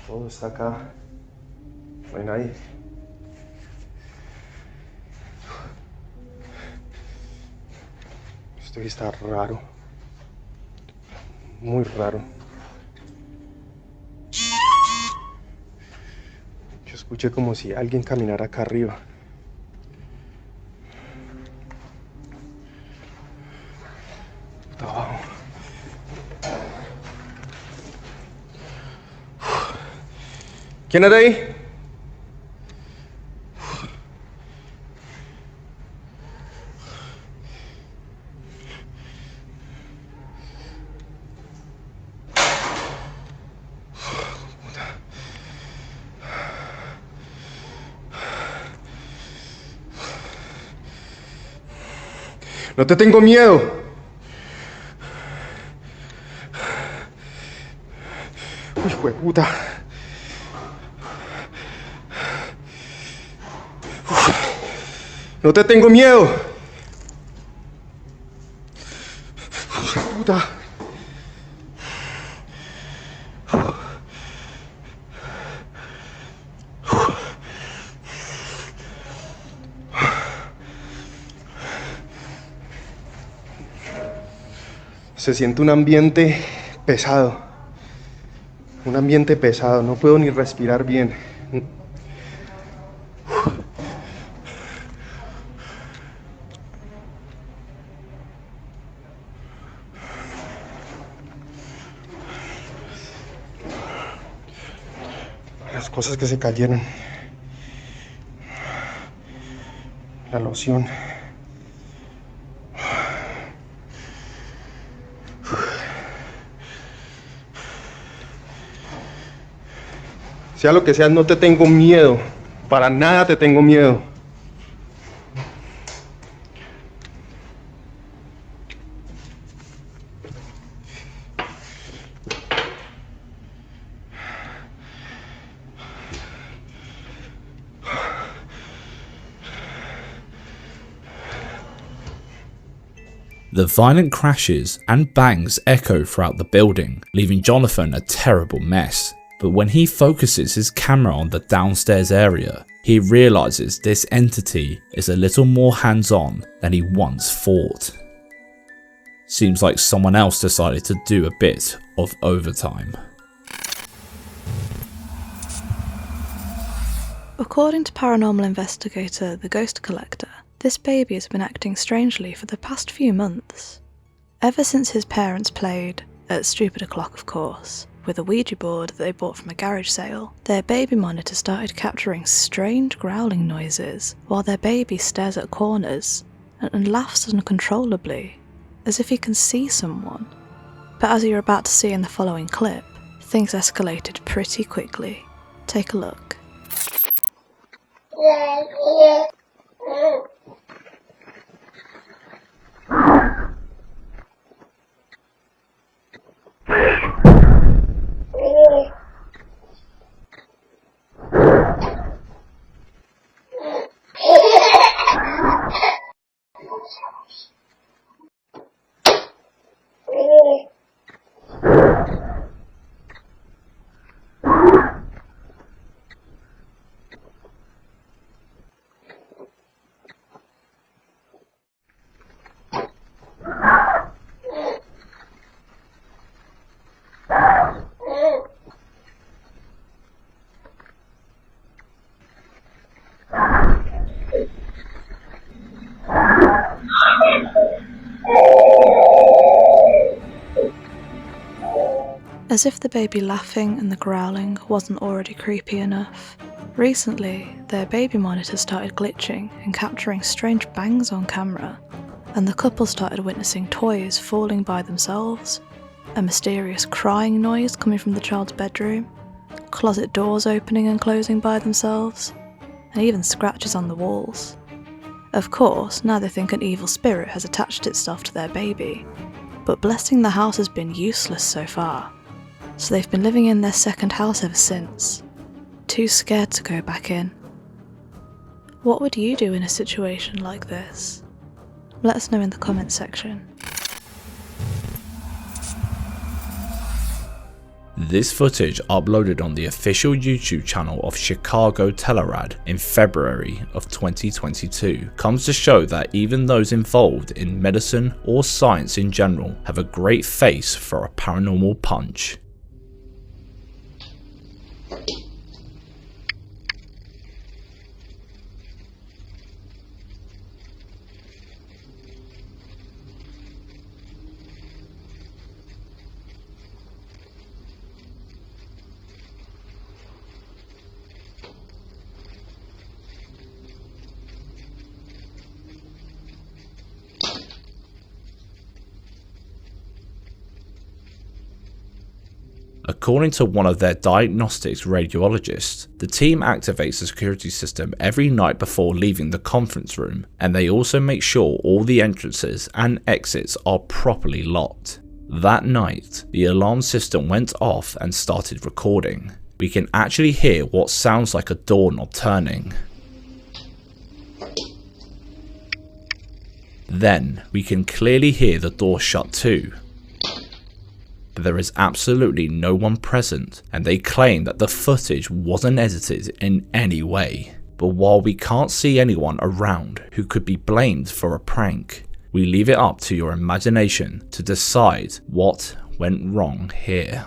Todo está acá. No hay nadie. Esto está raro. Muy raro. Yo escuché como si alguien caminara acá arriba. Está abajo. ¿Quién anda ahí? No te tengo miedo. Uy, jueputa. No te tengo miedo. Jueputa. Se siente un ambiente pesado. Un ambiente pesado. No puedo ni respirar bien. Las cosas que se cayeron. La loción. Sea lo que sea, no te tengo miedo. Para nada te tengo miedo. The violent crashes and bangs echo throughout the building, leaving Jonathan a terrible mess. But when he focuses his camera on the downstairs area, he realizes this entity is a little more hands-on than he once thought. Seems like someone else decided to do a bit of overtime. According to paranormal investigator The Ghost Collector, this baby has been acting strangely for the past few months. Ever since his parents played, at stupid o'clock of course, with a Ouija board that they bought from a garage sale, their baby monitor started capturing strange growling noises while their baby stares at corners and laughs uncontrollably. as if he can see someone. But as you're about to see in the following clip, things escalated pretty quickly. Take a look. As if the baby laughing and the growling wasn't already creepy enough, recently their baby monitor started glitching and capturing strange bangs on camera, and the couple started witnessing toys falling by themselves, a mysterious crying noise coming from the child's bedroom, closet doors opening and closing by themselves, and even scratches on the walls. Of course, now they think an evil spirit has attached itself to their baby, but blessing the house has been useless so far. So they've been living in their second house ever since, too scared to go back in. What would you do in a situation like this? Let us know in the comments section. This footage uploaded on the official YouTube channel of Chicago Telluride in February of 2022 comes to show that even those involved in medicine or science in general have a great face for a paranormal punch. According to one of their diagnostics radiologists, the team activates the security system every night before leaving the conference room, and they also make sure all the entrances and exits are properly locked. That night, the alarm system went off and started recording. We can actually hear what sounds like a doorknob turning. Then, we can clearly hear the door shut too. But there is absolutely no one present, and they claim that the footage wasn't edited in any way. But while we can't see anyone around who could be blamed for a prank, we leave it up to your imagination to decide what went wrong here.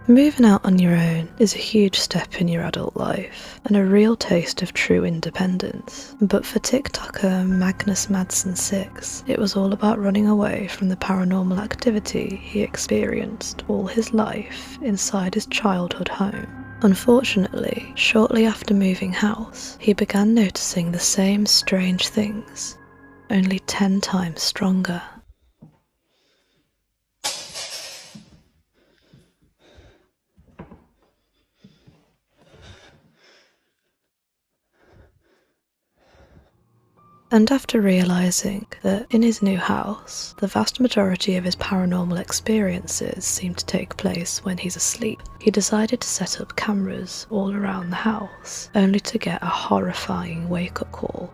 Moving out on your own is a huge step in your adult life, and a real taste of true independence. But for TikToker Magnus Madsen6, it was all about running away from the paranormal activity he experienced all his life inside his childhood home. Unfortunately, shortly after moving house, he began noticing the same strange things, only 10 times stronger. And after realising that in his new house, the vast majority of his paranormal experiences seem to take place when he's asleep, he decided to set up cameras all around the house, only to get a horrifying wake-up call.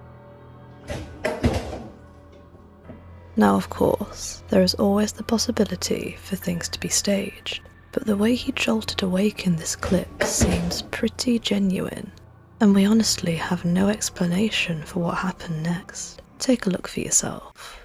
Now of course, there is always the possibility for things to be staged, but the way he jolted awake in this clip seems pretty genuine. And we honestly have no explanation for what happened next. Take a look for yourself.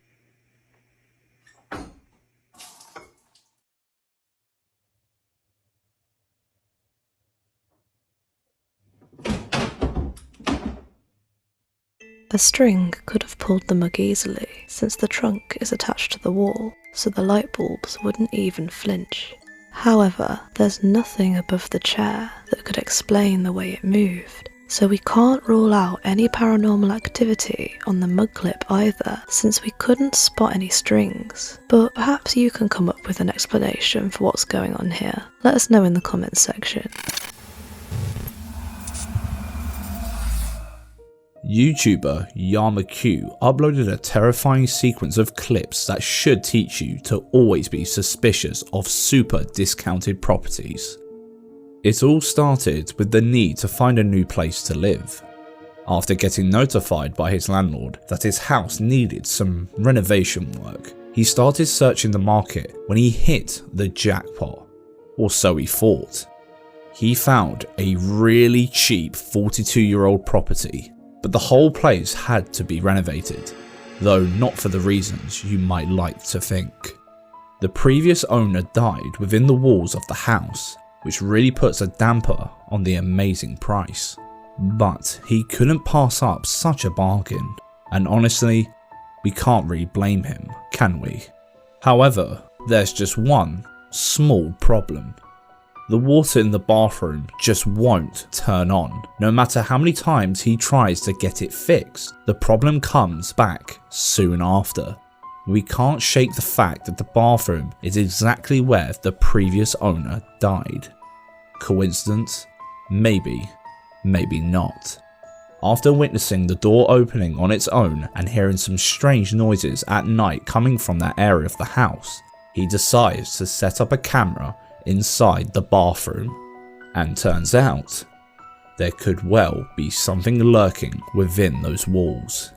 A string could have pulled the mug easily, since the trunk is attached to the wall, so the light bulbs wouldn't even flinch. However, there's nothing above the chair that could explain the way it moved. So we can't rule out any paranormal activity on the mug clip either, since we couldn't spot any strings. But perhaps you can come up with an explanation for what's going on here. Let us know in the comments section. YouTuber YamaQ uploaded a terrifying sequence of clips that should teach you to always be suspicious of super discounted properties. It all started with the need to find a new place to live. After getting notified by his landlord that his house needed some renovation work, he started searching the market when he hit the jackpot, or so he thought. He found a really cheap 42-year-old property, but the whole place had to be renovated, though not for the reasons you might like to think. The previous owner died within the walls of the house, which really puts a damper on the amazing price. But he couldn't pass up such a bargain, and honestly, we can't really blame him, can we? However, there's just one small problem. The water in the bathroom just won't turn on. No matter how many times he tries to get it fixed, the problem comes back soon after. We can't shake the fact that the bathroom is exactly where the previous owner died. Coincidence? Maybe, maybe not. After witnessing the door opening on its own and hearing some strange noises at night coming from that area of the house, he decides to set up a camera inside the bathroom. And turns out, there could well be something lurking within those walls.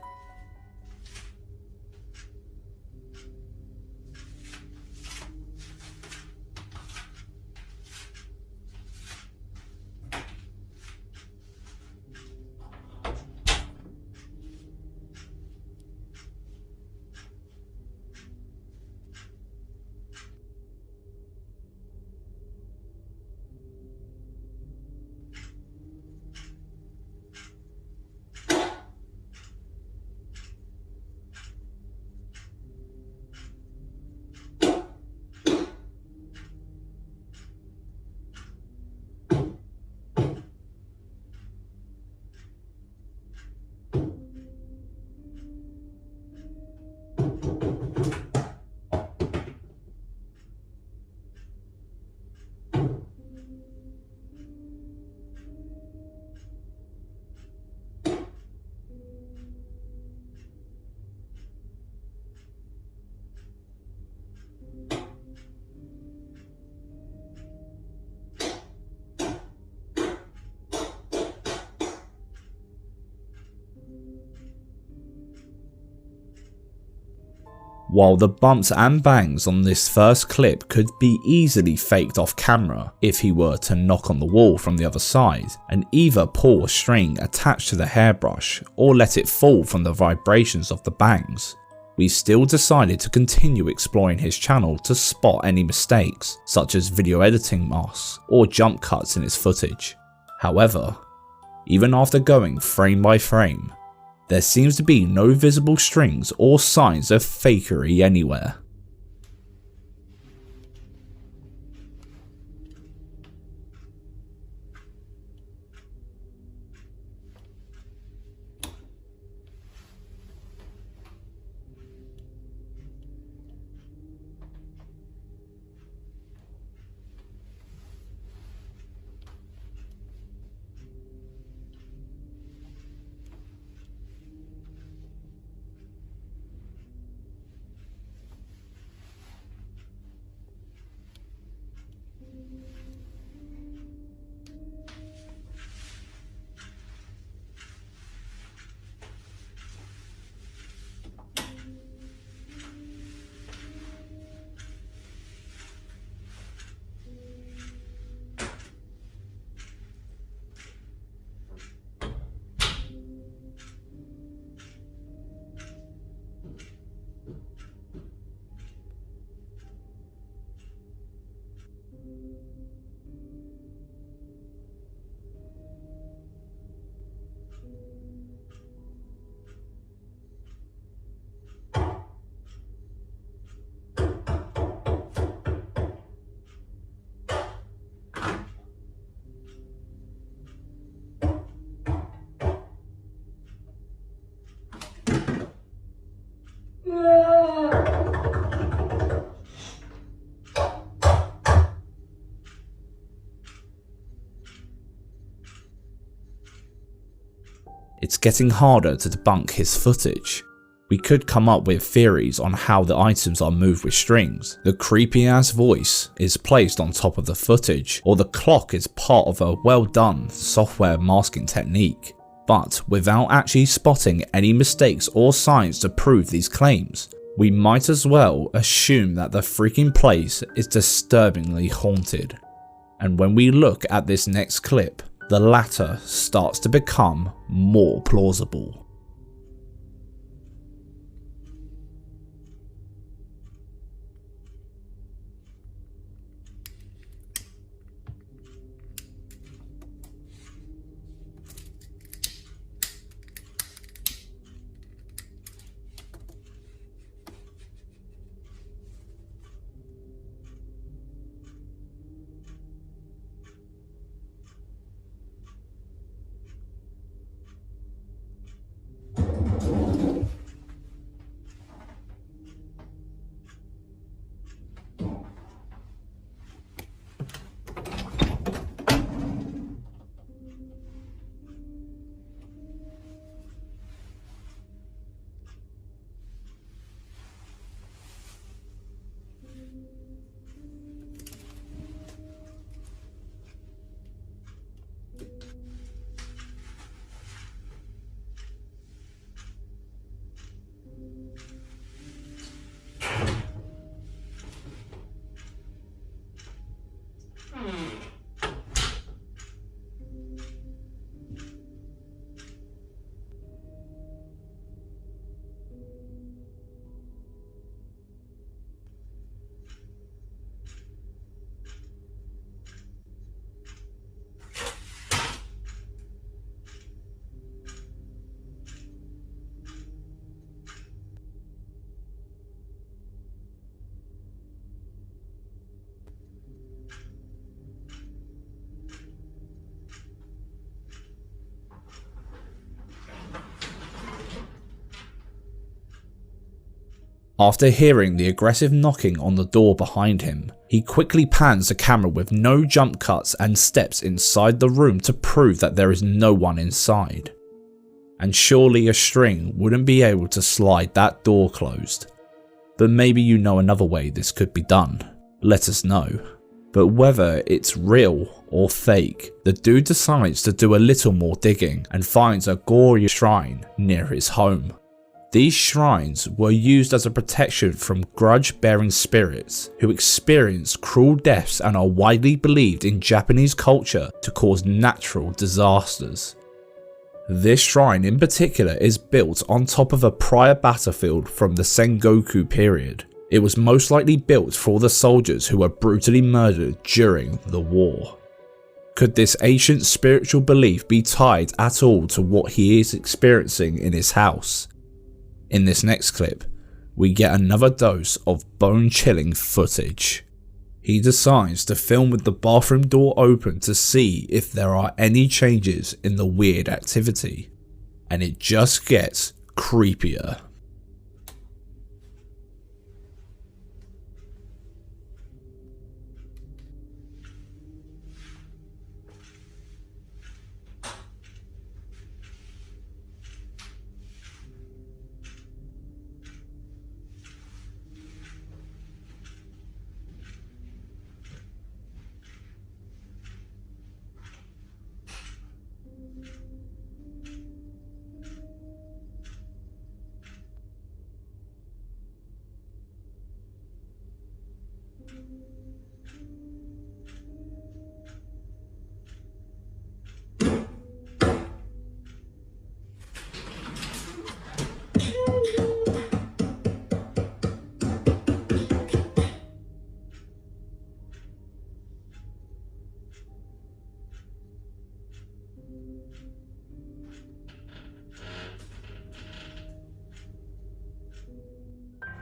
While the bumps and bangs on this first clip could be easily faked off camera if he were to knock on the wall from the other side and either pull a string attached to the hairbrush or let it fall from the vibrations of the bangs, we still decided to continue exploring his channel to spot any mistakes, such as video editing masks or jump cuts in his footage. However, even after going frame by frame, there seems to be no visible strings or signs of fakery anywhere. it's getting harder to debunk his footage. We could come up with theories on how the items are moved with strings, the creepy ass voice is placed on top of the footage, or the clock is part of a well done software masking technique. But without actually spotting any mistakes or signs to prove these claims, we might as well assume that the freaking place is disturbingly haunted. And when we look at this next clip, the latter starts to become more plausible. After hearing the aggressive knocking on the door behind him, he quickly pans the camera with no jump cuts and steps inside the room to prove that there is no one inside. And surely a string wouldn't be able to slide that door closed. But maybe you know another way this could be done. Let us know. But whether it's real or fake, the dude decides to do a little more digging and finds a gory shrine near his home. These shrines were used as a protection from grudge-bearing spirits who experience cruel deaths and are widely believed in Japanese culture to cause natural disasters. This shrine in particular is built on top of a prior battlefield from the Sengoku period. It was most likely built for the soldiers who were brutally murdered during the war. Could this ancient spiritual belief be tied at all to what he is experiencing in his house? In this next clip, we get another dose of bone-chilling footage. He decides to film with the bathroom door open to see if there are any changes in the weird activity, and it just gets creepier.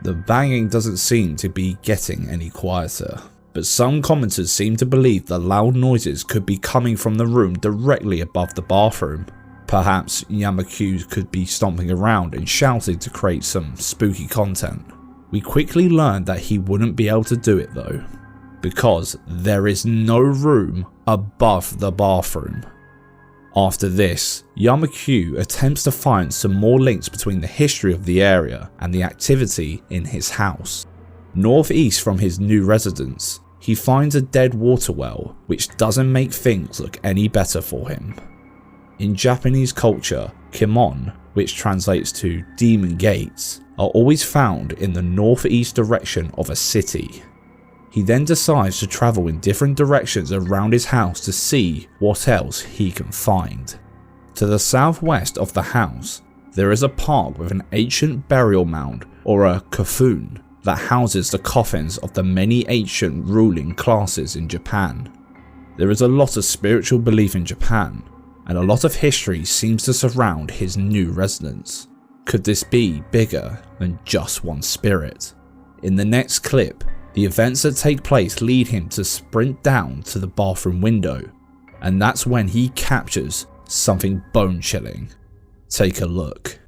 The banging doesn't seem to be getting any quieter, but some commenters seem to believe the loud noises could be coming from the room directly above the bathroom. Perhaps Yamaku could be stomping around and shouting to create some spooky content. We quickly learned that he wouldn't be able to do it though, because there is no room above the bathroom. After this, Yamaku attempts to find some more links between the history of the area and the activity in his house. Northeast from his new residence, he finds a dead water well, which doesn't make things look any better for him. In Japanese culture, Kimon, which translates to demon gates, are always found in the northeast direction of a city. He then decides to travel in different directions around his house to see what else he can find. To the southwest of the house, there is a park with an ancient burial mound, or a kofun, that houses the coffins of the many ancient ruling classes in Japan. There is a lot of spiritual belief in Japan, and a lot of history seems to surround his new residence. Could this be bigger than just one spirit? In the next clip, the events that take place lead him to sprint down to the bathroom window, and that's when he captures something bone-chilling. Take a look.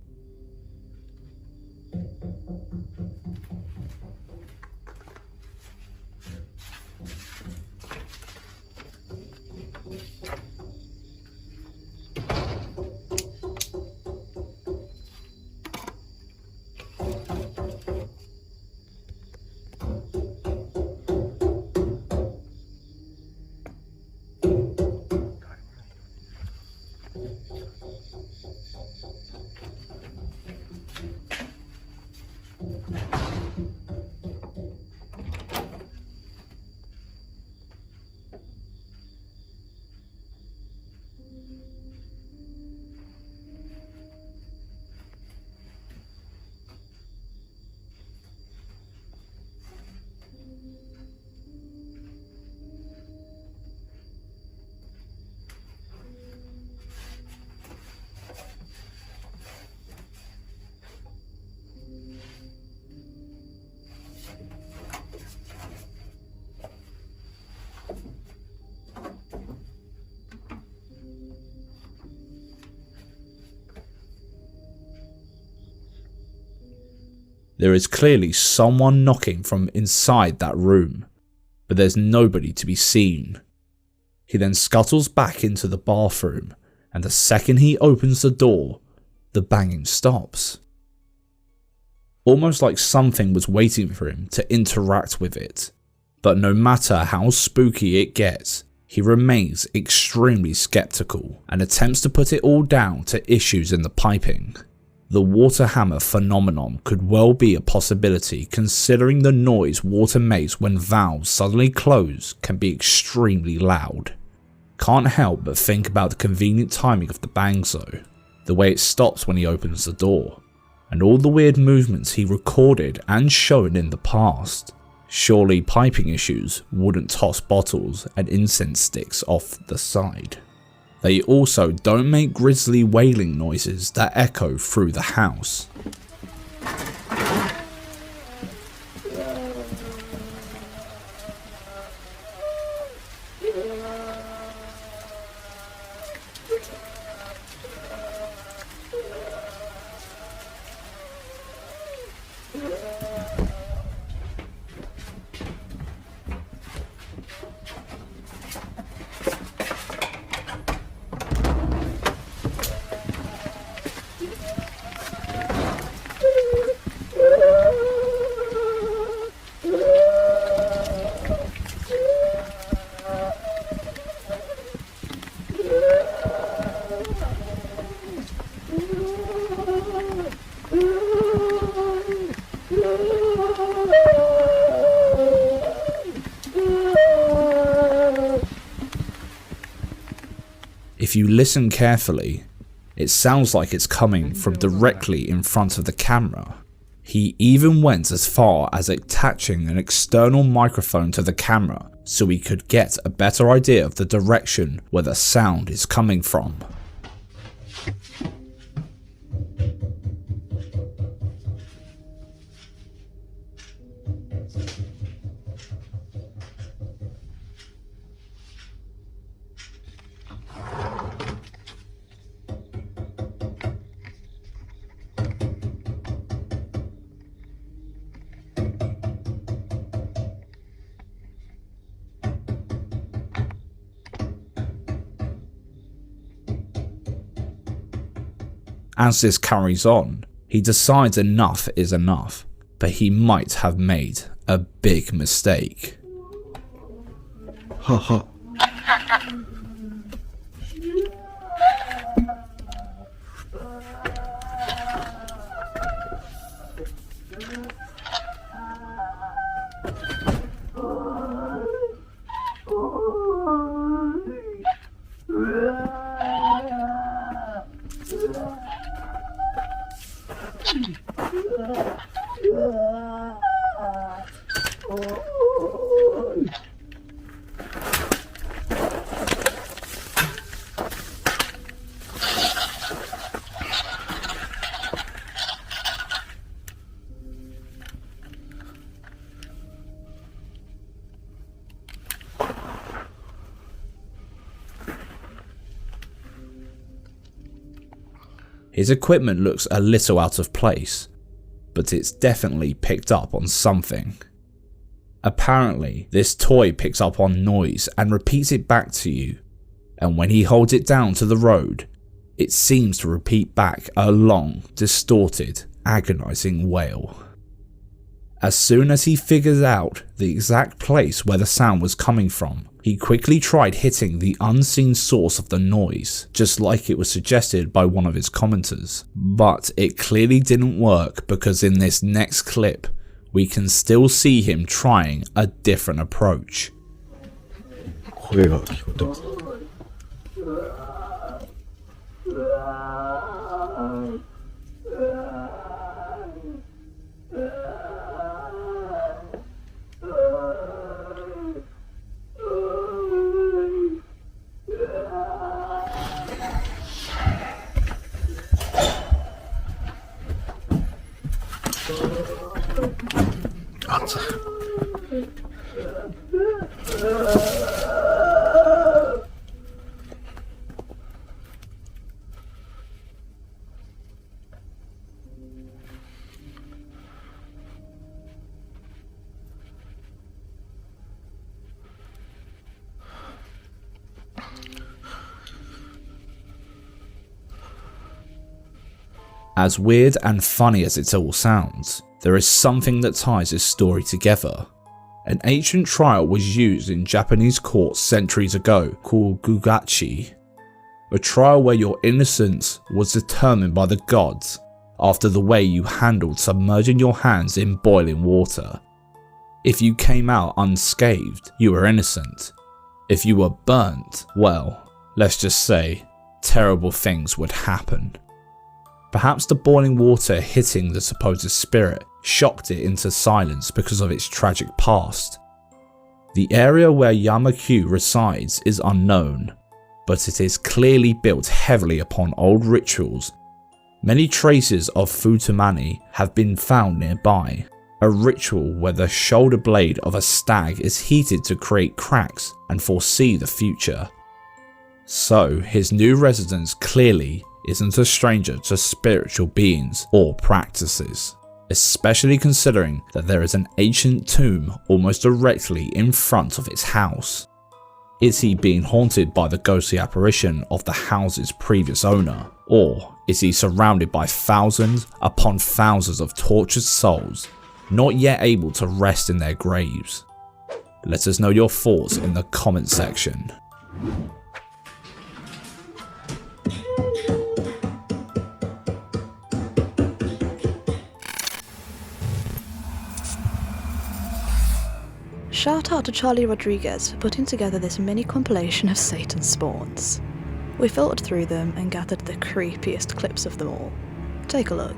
There is clearly someone knocking from inside that room, but there's nobody to be seen. He then scuttles back into the bathroom, and the second he opens the door, the banging stops. Almost like something was waiting for him to interact with it, but no matter how spooky it gets, he remains extremely skeptical and attempts to put it all down to issues in the piping. The water hammer phenomenon could well be a possibility, considering the noise water makes when valves suddenly close can be extremely loud. Can't help but think about the convenient timing of the bangs though, the way it stops when he opens the door, and all the weird movements he recorded and shown in the past. Surely piping issues wouldn't toss bottles and incense sticks off the side. They also don't make grisly wailing noises that echo through the house. If you listen carefully, it sounds like it's coming from directly in front of the camera. He even went as far as attaching an external microphone to the camera so he could get a better idea of the direction where the sound is coming from. As this carries on, he decides enough is enough, but he might have made a big mistake. Haha. His equipment looks a little out of place, but it's definitely picked up on something. Apparently, this toy picks up on noise and repeats it back to you, and when he holds it down to the road, it seems to repeat back a long, distorted, agonizing wail. As soon as he figures out the exact place where the sound was coming from, he quickly tried hitting the unseen source of the noise, just like it was suggested by one of his commenters. But it clearly didn't work, because in this next clip, we can still see him trying a different approach. As weird and funny as it all sounds, there is something that ties this story together. An ancient trial was used in Japanese courts centuries ago called gugachi, a trial where your innocence was determined by the gods after the way you handled submerging your hands in boiling water. If you came out unscathed, you were innocent. If you were burnt, well, let's just say, terrible things would happen. Perhaps the boiling water hitting the supposed spirit shocked it into silence because of its tragic past. The area where Yamakyu resides is unknown, but it is clearly built heavily upon old rituals. Many traces of futamani have been found nearby, a ritual where the shoulder blade of a stag is heated to create cracks and foresee the future. So his new residence clearly isn't a stranger to spiritual beings or practices, especially considering that there is an ancient tomb almost directly in front of its house. Is he being haunted by the ghostly apparition of the house's previous owner, or is he surrounded by thousands upon thousands of tortured souls not yet able to rest in their graves? Let us know your thoughts in the comment section. Shout out to Charlie Rodriguez for putting together this mini compilation of Satan's spawns. We filtered through them and gathered the creepiest clips of them all. Take a look.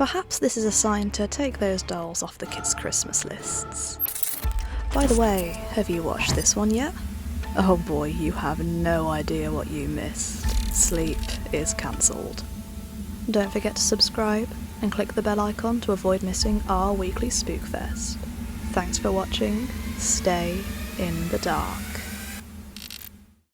Perhaps this is a sign to take those dolls off the kids' Christmas lists. By the way, have you watched this one yet? Oh boy, you have no idea what you missed. Sleep is cancelled. Don't forget to subscribe and click the bell icon to avoid missing our weekly Spookfest. Thanks for watching. Stay in the dark.